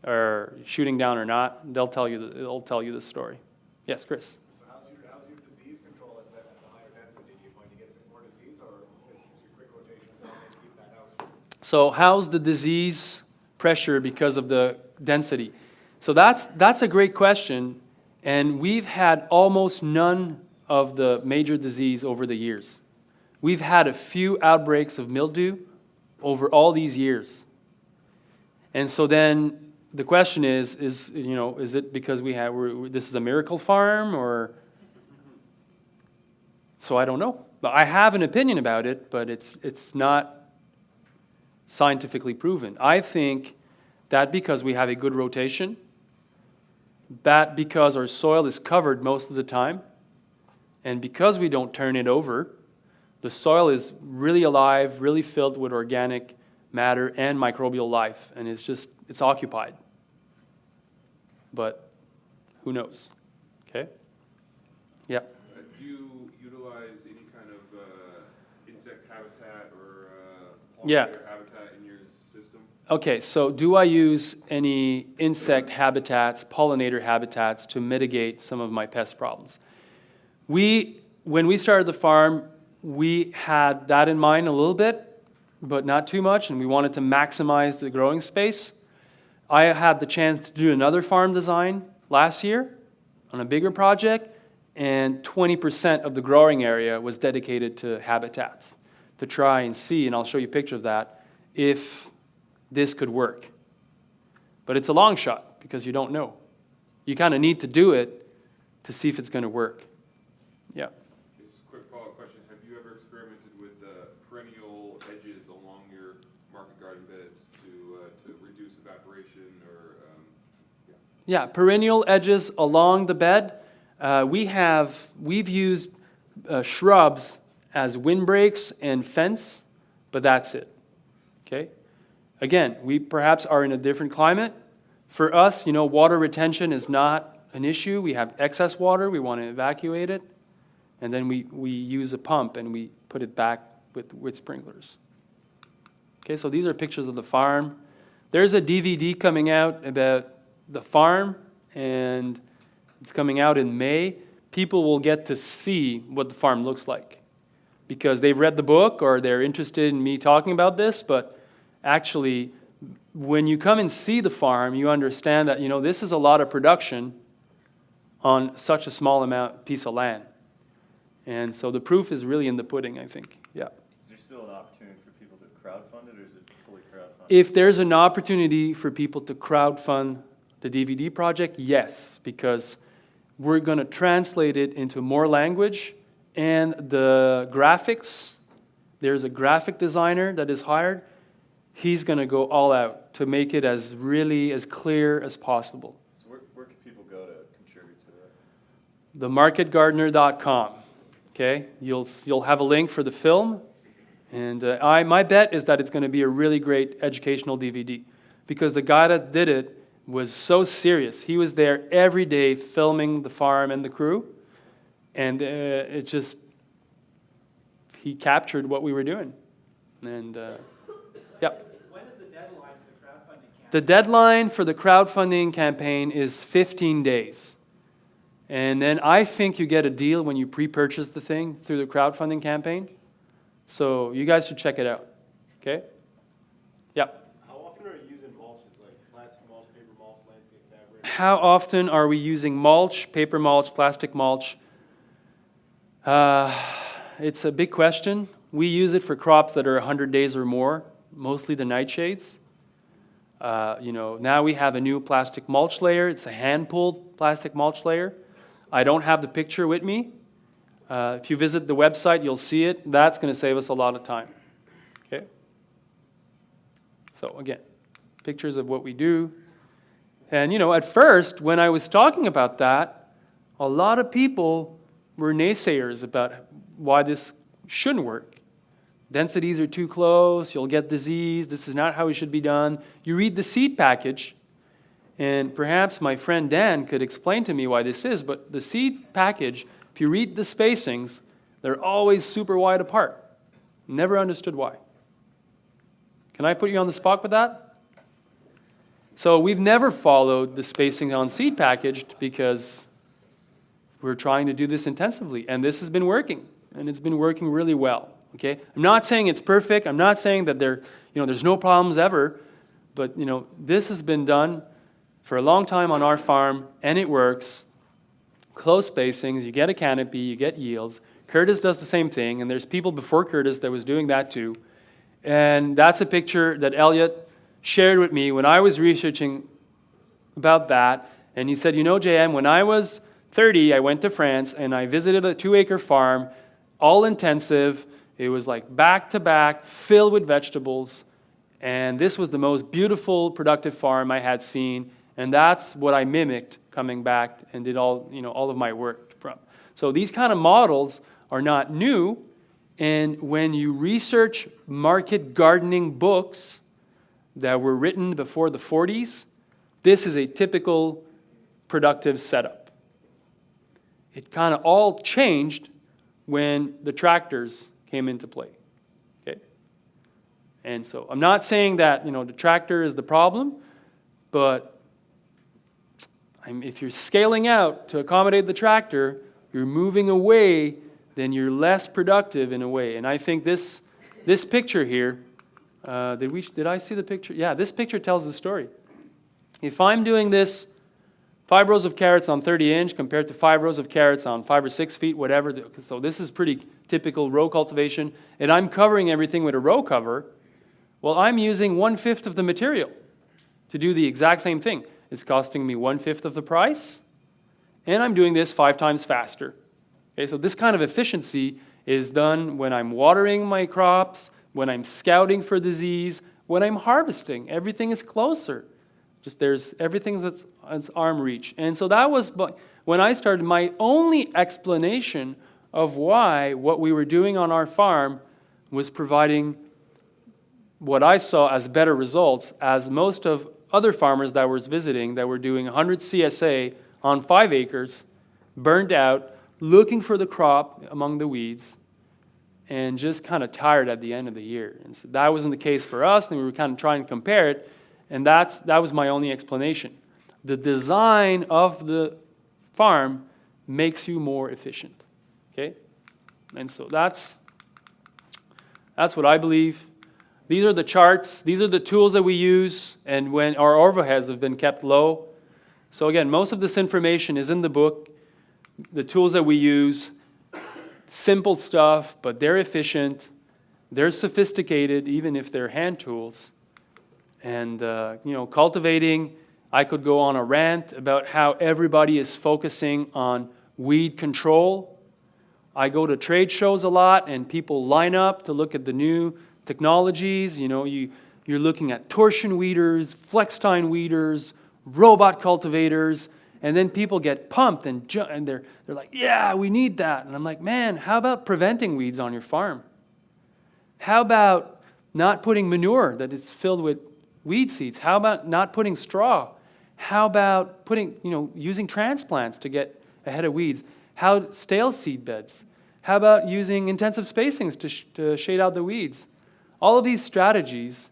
are shooting down or not. It'll tell you the story. Yes, Chris. So how's your disease control at the higher density? Do you find you get a bit more disease, or is your quick rotations on and keep that out? So how's the disease pressure because of the density? So that's a great question, and we've had almost none of the major disease over the years. We've had a few outbreaks of mildew over all these years. And so then the question is it because this is a miracle farm, or? So I don't know. I have an opinion about it, but it's not scientifically proven. I think that because we have a good rotation, that because our soil is covered most of the time, and because we don't turn it over, the soil is really alive, really filled with organic matter and microbial life, and it's occupied. But who knows? Okay? Yeah. Do you utilize any kind of insect habitat or Yeah. pollinator habitat in your system? Okay, so do I use any insect habitats, pollinator habitats, to mitigate some of my pest problems? When we started the farm, we had that in mind a little bit, but not too much, and we wanted to maximize the growing space. I had the chance to do another farm design last year on a bigger project, and 20% of the growing area was dedicated to habitats to try and see, and I'll show you a picture of that, if this could work. But it's a long shot because you don't know. You kind of need to do it to see if it's going to work. Yeah. Just a quick follow-up question. Have you ever experimented with perennial edges along your market garden beds to reduce evaporation or? Yeah, perennial edges along the bed. We've used shrubs as windbreaks and fence, but that's it. Okay. Again, we perhaps are in a different climate. For us, water retention is not an issue. We have excess water. We want to evacuate it, and then we use a pump and we put it back with sprinklers. Okay, so these are pictures of the farm. There's a DVD coming out about the farm, and it's coming out in May. People will get to see what the farm looks like because they've read the book or they're interested in me talking about this, but actually, when you come and see the farm, you understand that, this is a lot of production on such a small piece of land. And so the proof is really in the pudding, I think. Yeah. Is there still an opportunity for people to crowdfund it, or is it fully crowdfunded? If there's an opportunity for people to crowdfund the DVD project, yes, because we're going to translate it into more language, and the graphics, there's a graphic designer that is hired. He's going to go all out to make it as clear as possible. So where can people go to contribute to that? themarketgardener.com. Okay, you'll have a link for the film, and my bet is that it's going to be a really great educational DVD because the guy that did it was so serious. He was there every day filming the farm and the crew, and he captured what we were doing, and yeah. When is the deadline for the crowdfunding campaign? The deadline for the crowdfunding campaign is 15 days. And then I think you get a deal when you pre-purchase the thing through the crowdfunding campaign. So you guys should check it out. Okay? Yeah. How often are you using mulches, like plastic mulch, paper mulch, landscape fabric? How often are we using mulch, paper mulch, plastic mulch? It's a big question. We use it for crops that are 100 days or more, mostly the nightshades. Now we have a new plastic mulch layer. It's a hand-pulled plastic mulch layer. I don't have the picture with me. If you visit the website, you'll see it. That's going to save us a lot of time. Okay? So again, pictures of what we do. And, at first, when I was talking about that, a lot of people were naysayers about why this shouldn't work. Densities are too close, you'll get disease, this is not how it should be done. You read the seed package, and perhaps my friend Dan could explain to me why this is, but the seed package, if you read the spacings, they're always super wide apart. Never understood why. Can I put you on the spot with that? So we've never followed the spacing on seed packaged because we're trying to do this intensively, and this has been working, and it's been working really well. Okay, I'm not saying it's perfect. I'm not saying that there's no problems ever, but this has been done for a long time on our farm, and it works. Close spacings, you get a canopy, you get yields. Curtis does the same thing, and there's people before Curtis that was doing that too. And that's a picture that Elliot shared with me when I was researching about that, and he said, JM, when I was 30, I went to France and I visited a 2-acre farm, all intensive. It was like back-to-back, filled with vegetables, and this was the most beautiful, productive farm I had seen, and that's what I mimicked coming back and did all of my work from. So these kind of models are not new, and when you research market gardening books that were written before the 40s, this is a typical productive setup. It kind of all changed when the tractors came into play. Okay? And so I'm not saying that the tractor is the problem, but if you're scaling out to accommodate the tractor, you're moving away, then you're less productive in a way. And I think this picture here, did I see the picture? Yeah, this picture tells the story. If I'm doing this 5 rows of carrots on 30 inch compared to 5 rows of carrots on 5 or 6 feet, whatever. So this is pretty typical row cultivation. And I'm covering everything with a row cover. Well, I'm using 1/5 of the material to do the exact same thing. It's costing me 1/5 of the price. And I'm doing this 5 times faster. Okay, so this kind of efficiency is done when I'm watering my crops, when I'm scouting for disease, when I'm harvesting. Everything is closer. Just there's everything's that's arm reach. And so that was when I started, my only explanation of why what we were doing on our farm was providing what I saw as better results, as most of other farmers that I was visiting that were doing 100 CSA on 5 acres, burned out, looking for the crop among the weeds, and just kind of tired at the end of the year. And so that wasn't the case for us, and we were kind of trying to compare it, and that was my only explanation. The design of the farm makes you more efficient, okay? And so that's what I believe. These are the charts. These are the tools that we use, and when our overheads have been kept low. So again, most of this information is in the book. The tools that we use, simple stuff, but they're efficient. They're sophisticated, even if they're hand tools. And cultivating, I could go on a rant about how everybody is focusing on weed control. I go to trade shows a lot, and people line up to look at the new technologies. You're looking at torsion weeders, Flex-Tine weeders, robot cultivators, and then people get pumped and they're like, yeah, we need that. And I'm like, man, how about preventing weeds on your farm? How about not putting manure that is filled with weed seeds? How about not putting straw? How about using transplants to get ahead of weeds? How stale seed beds? How about using intensive spacings to shade out the weeds? All of these strategies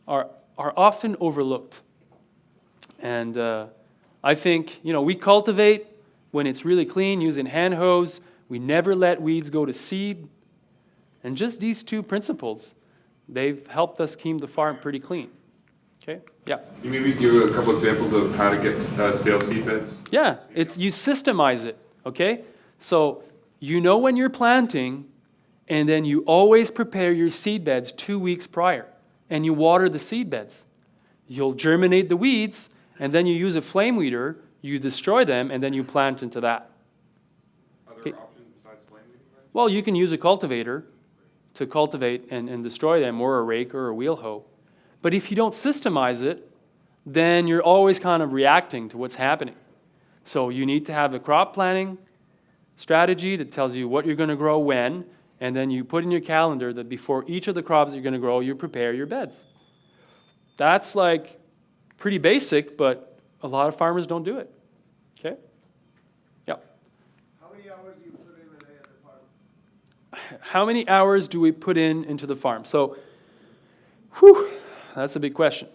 are often overlooked. And I think, we cultivate when it's really clean using hand hose. We never let weeds go to seed. And just these two principles, they've helped us keep the farm pretty clean. Okay? Yeah. Can you maybe give a couple examples of how to get stale seed beds? Yeah, you systemize it, okay? So when you're planting, and then you always prepare your seed beds 2 weeks prior, and you water the seed beds. You'll germinate the weeds, and then you use a flame weeder, you destroy them, and then you plant into that. Other options besides flame weeding? Right? Well, you can use a cultivator to cultivate and destroy them, or a rake or a wheel hoe. But if you don't systemize it, then you're always kind of reacting to what's happening. So you need to have a crop planning strategy that tells you what you're going to grow when, and then you put in your calendar that before each of the crops that you're going to grow, you prepare your beds. That's like pretty basic, but a lot of farmers don't do it. Okay? Yeah. How many hours do you put in a day at the farm? How many hours do we put into the farm? So, that's a big question.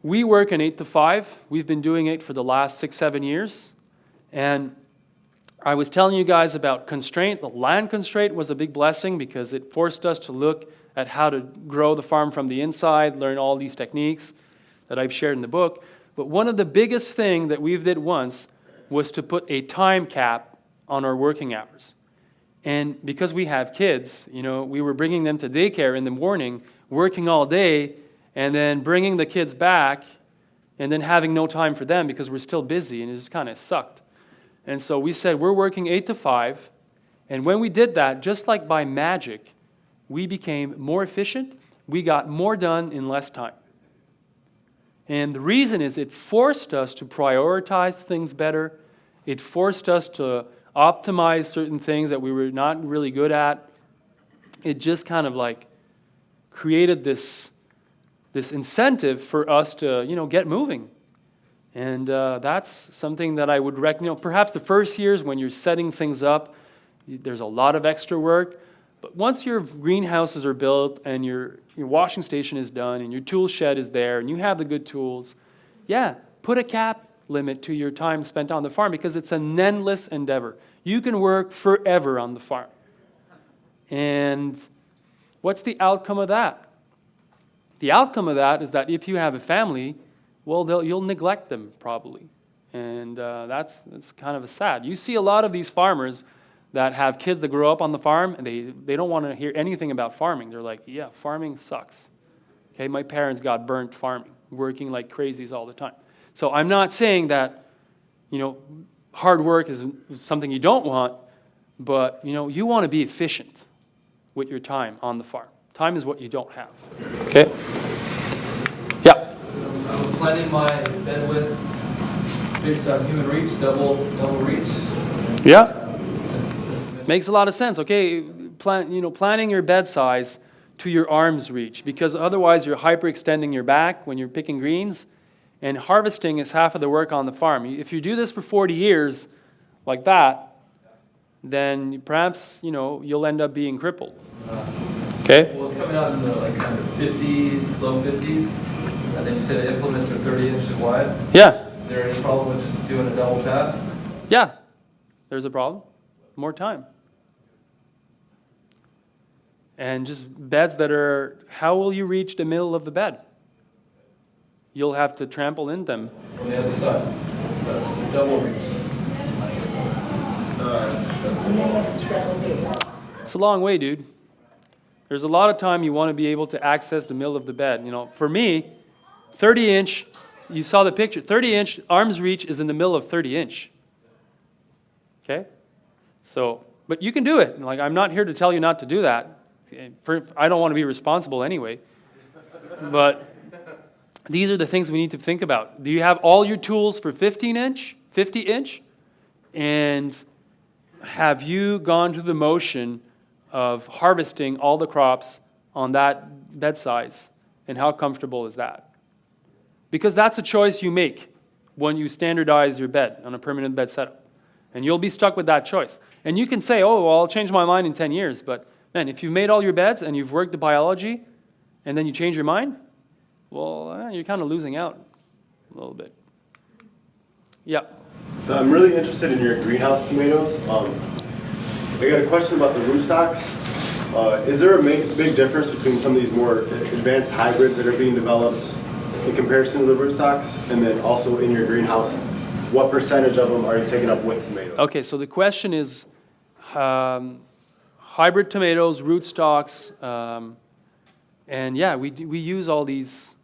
We work an 8 to 5. We've been doing it for the last 6-7 years. And I was telling you guys about constraint. The land constraint was a big blessing because it forced us to look at how to grow the farm from the inside, learn all these techniques that I've shared in the book. But one of the biggest things that we did once was to put a time cap on our working hours. And because we have kids, we were bringing them to daycare in the morning, working all day, and then bringing the kids back, and then having no time for them because we're still busy, and it just kind of sucked. And so we said, we're working 8 to 5. And when we did that, just like by magic, we became more efficient. We got more done in less time. And the reason is it forced us to prioritize things better. It forced us to optimize certain things that we were not really good at. It just kind of like created this incentive for us to, get moving. And that's something that I would recommend. Perhaps the first years when you're setting things up, there's a lot of extra work. But once your greenhouses are built and your washing station is done and your tool shed is there and you have the good tools, put a cap limit to your time spent on the farm because it's an endless endeavor. You can work forever on the farm. And what's the outcome of that? The outcome of that is that if you have a family, well, you'll neglect them probably. And that's kind of sad. You see a lot of these farmers that have kids that grow up on the farm, and they don't want to hear anything about farming. They're like, yeah, farming sucks. Okay, my parents got burnt farming, working like crazies all the time. So I'm not saying that, hard work is something you don't want, but, you want to be efficient with your time on the farm. Time is what you don't have. Okay? Yeah. planning my bed width based on human reach, double reach. Yeah. Makes a lot of sense. Okay, planning your bed size to your arm's reach, because otherwise you're hyperextending your back when you're picking greens, and harvesting is half of the work on the farm. If you do this for 40 years like that, then perhaps you'll end up being crippled. Okay. Well, it's coming out in the kind of 50s, low 50s, and then you said the implements are 30 inches wide. Yeah. Is there any problem with just doing a double pass? Yeah. There's a problem. More time. And just beds that are, how will you reach the middle of the bed? You'll have to trample in them. On the other side. Double reach. It's a long way, dude. There's a lot of time you want to be able to access the middle of the bed. For me, 30-inch, you saw the picture, 30-inch arm's reach is in the middle of 30-inch. Okay? So, but you can do it. I'm not here to tell you not to do that. I don't want to be responsible anyway. But these are the things we need to think about. Do you have all your tools for 15-inch, 50-inch? And have you gone through the motion of harvesting all the crops on that bed size? And how comfortable is that? Because that's a choice you make when you standardize your bed on a permanent bed setup. And you'll be stuck with that choice. And you can say, oh, well, I'll change my mind in 10 years. But man, if you've made all your beds and you've worked the biology and then you change your mind, well, you're kind of losing out a little bit. Yeah. So I'm really interested in your greenhouse tomatoes. I got a question about the rootstocks. Is there a big difference between some of these more advanced hybrids that are being developed in comparison to the rootstocks? And then also in your greenhouse, what percentage of them are you taking up with tomatoes? Okay, so the question is hybrid tomatoes, rootstocks, and yeah, we use all these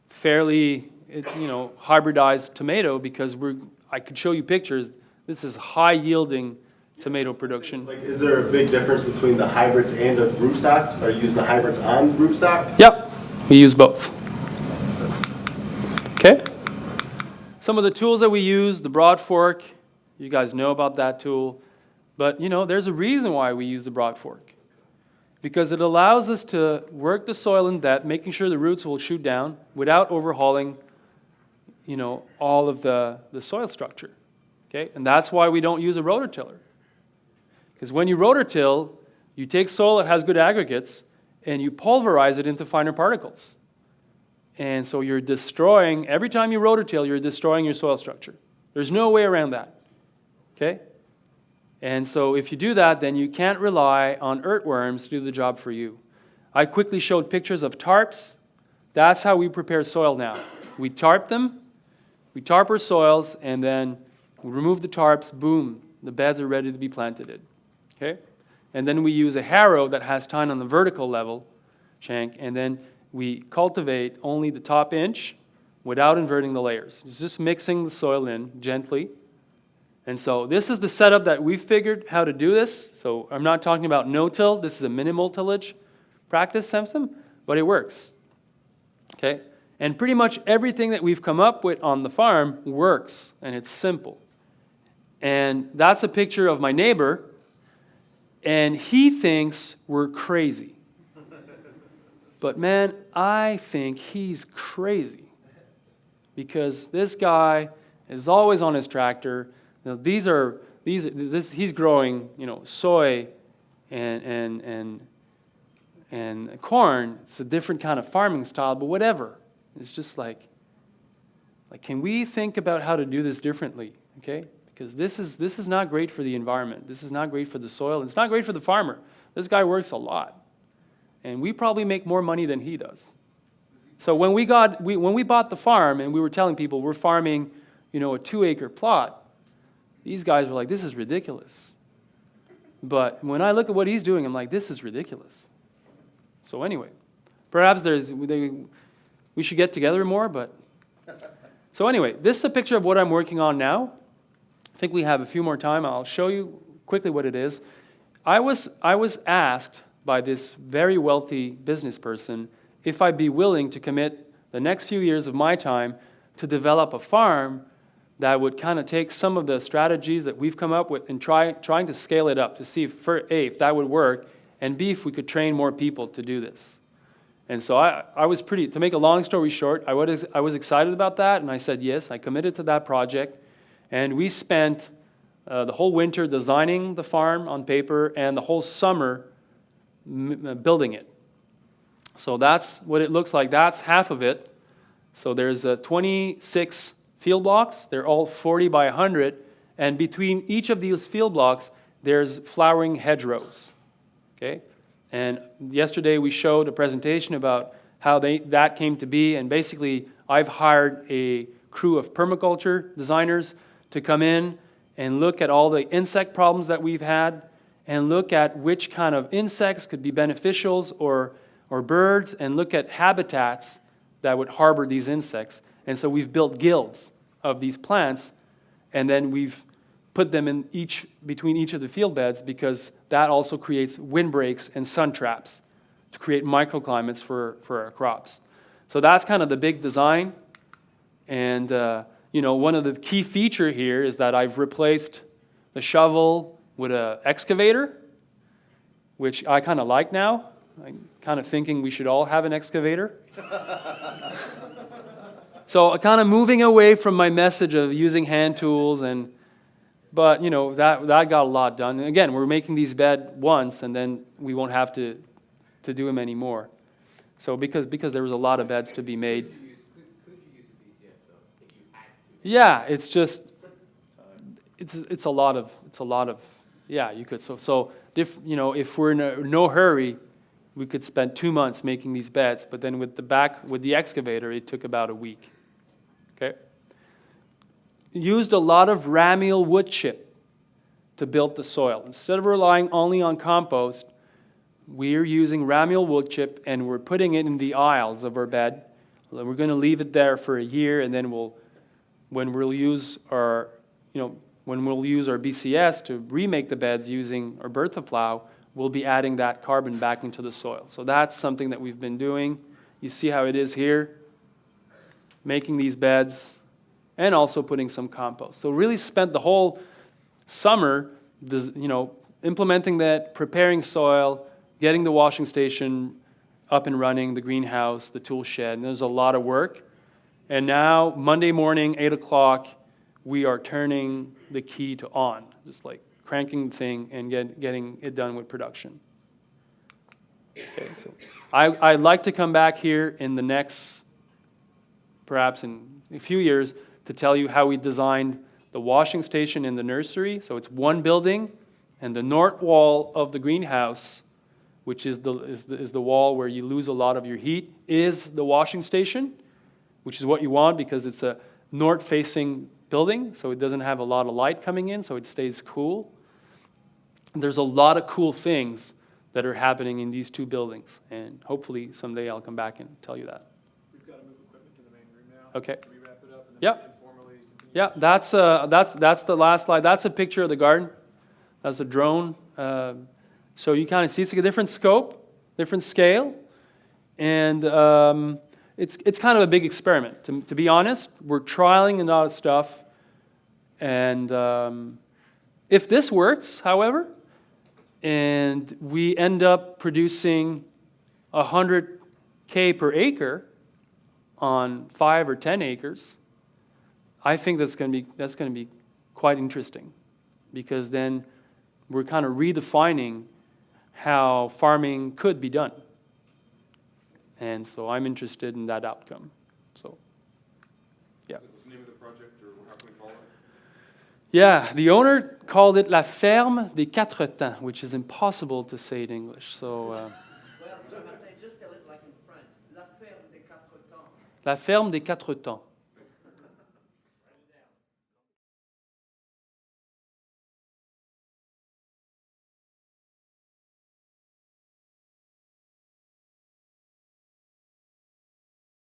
fairly hybridized tomato because I could show you pictures. This is high yielding tomato production. Is there a big difference between the hybrids and the rootstock? Are you using the hybrids on rootstock? Yep, we use both. Okay. Some of the tools that we use, the broad fork, you guys know about that tool. But, there's a reason why we use the broad fork. Because it allows us to work the soil in depth, making sure the roots will shoot down without overhauling, all of the soil structure. Okay? And that's why we don't use a rototiller. Because when you rototill, you take soil that has good aggregates and you pulverize it into finer particles. And so you're destroying, every time you rototill, you're destroying your soil structure. There's no way around that. Okay? And so if you do that, then you can't rely on earthworms to do the job for you. I quickly showed pictures of tarps. That's how we prepare soil now. We tarp them, we tarp our soils, and then we remove the tarps, boom, the beds are ready to be planted in. Okay? And then we use a harrow that has tine on the vertical level, shank, and then we cultivate only the top inch without inverting the layers. It's just mixing the soil in gently. And so this is the setup that we figured how to do this. So I'm not talking about no-till. This is a minimal tillage practice system, but it works. Okay? And pretty much everything that we've come up with on the farm works, and it's simple. And that's a picture of my neighbor, and he thinks we're crazy. But man, I think he's crazy because this guy is always on his tractor. Now, he's growing, soy and corn. It's a different kind of farming style, but whatever. It's just like can we think about how to do this differently? Okay, because this is not great for the environment. This is not great for the soil. It's not great for the farmer. This guy works a lot. And we probably make more money than he does. So when we bought the farm and we were telling people we're farming, a 2-acre plot, these guys were like, this is ridiculous. But when I look at what he's doing, I'm like, this is ridiculous. So anyway, perhaps we should get together more, but... So anyway, this is a picture of what I'm working on now. I think we have a few more time. I'll show you quickly what it is. I was asked by this very wealthy business person if I'd be willing to commit the next few years of my time to develop a farm that would kind of take some of the strategies that we've come up with and trying to scale it up to see if, if that would work, and B, if we could train more people to do this. And so I was pretty, to make a long story short, I was excited about that, and I said yes, I committed to that project, and we spent the whole winter designing the farm on paper and the whole summer building it. So that's what it looks like. That's half of it. So there's 26 field blocks. They're all 40 by 100, and between each of these field blocks, there's flowering hedgerows. Okay? And yesterday we showed a presentation about how that came to be, and basically I've hired a crew of permaculture designers to come in and look at all the insect problems that we've had and look at which kind of insects could be beneficials or birds, and look at habitats that would harbor these insects. And so we've built guilds of these plants, and then we've put them in between each of the field beds, because that also creates windbreaks and sun traps to create microclimates for our crops. So that's kind of the big design. And one of the key feature here is that I've replaced the shovel with an excavator, which I kind of like now. I'm kind of thinking we should all have an excavator. So kind of moving away from my message of using hand tools, but that got a lot done. And again, we're making these beds once, and then we won't have to do them anymore. So because there was a lot of beds to be made. Could you use a BCS though, if you had to? Yeah, it's just it's a lot of yeah, you could. So if we're in no hurry, we could spend 2 months making these beds, but then with the excavator, it took about a week. Okay? Used a lot of ramial wood chip to build the soil. Instead of relying only on compost, we're using ramial wood chip, and we're putting it in the aisles of our bed. We're going to leave it there for a year, and then when we'll use our BCS to remake the beds using our Bertha plow, we'll be adding that carbon back into the soil. So that's something that we've been doing. You see how it is here, making these beds, and also putting some compost. So really spent the whole summer, implementing that, preparing soil, getting the washing station up and running, the greenhouse, the tool shed, and there's a lot of work. And now, Monday morning, 8 o'clock, we are turning the key to on, just like cranking the thing and getting it done with production. Okay, so I'd like to come back here in the next, perhaps in a few years, to tell you how we designed the washing station in the nursery. So it's one building, and the north wall of the greenhouse, which is the wall where you lose a lot of your heat, is the washing station, which is what you want because it's a north-facing building, so it doesn't have a lot of light coming in, so it stays cool. There's a lot of cool things that are happening in these two buildings, and hopefully someday I'll come back and tell you that. We've got to move equipment to the main room now. Okay. Can we wrap it up and then Yep. informally continue? Yeah, that's the last slide. That's a picture of the garden. That's a drone. So you kind of see it's like a different scope, different scale, and it's kind of a big experiment. To be honest, we're trialing a lot of stuff, and if this works, however, and we end up producing 100K per acre on 5 or 10 acres, I think that's going to be quite interesting, because then we're kind of redefining how farming could be done. And so I'm interested in that outcome. So, yeah. What's the name of the project, or how can we call it? Yeah, the owner called it La Ferme des Quatre Temps, which is impossible to say in English. So, Well, Jonathan, just tell it like in France. La ferme des quatre temps. La Ferme des Quatre Temps.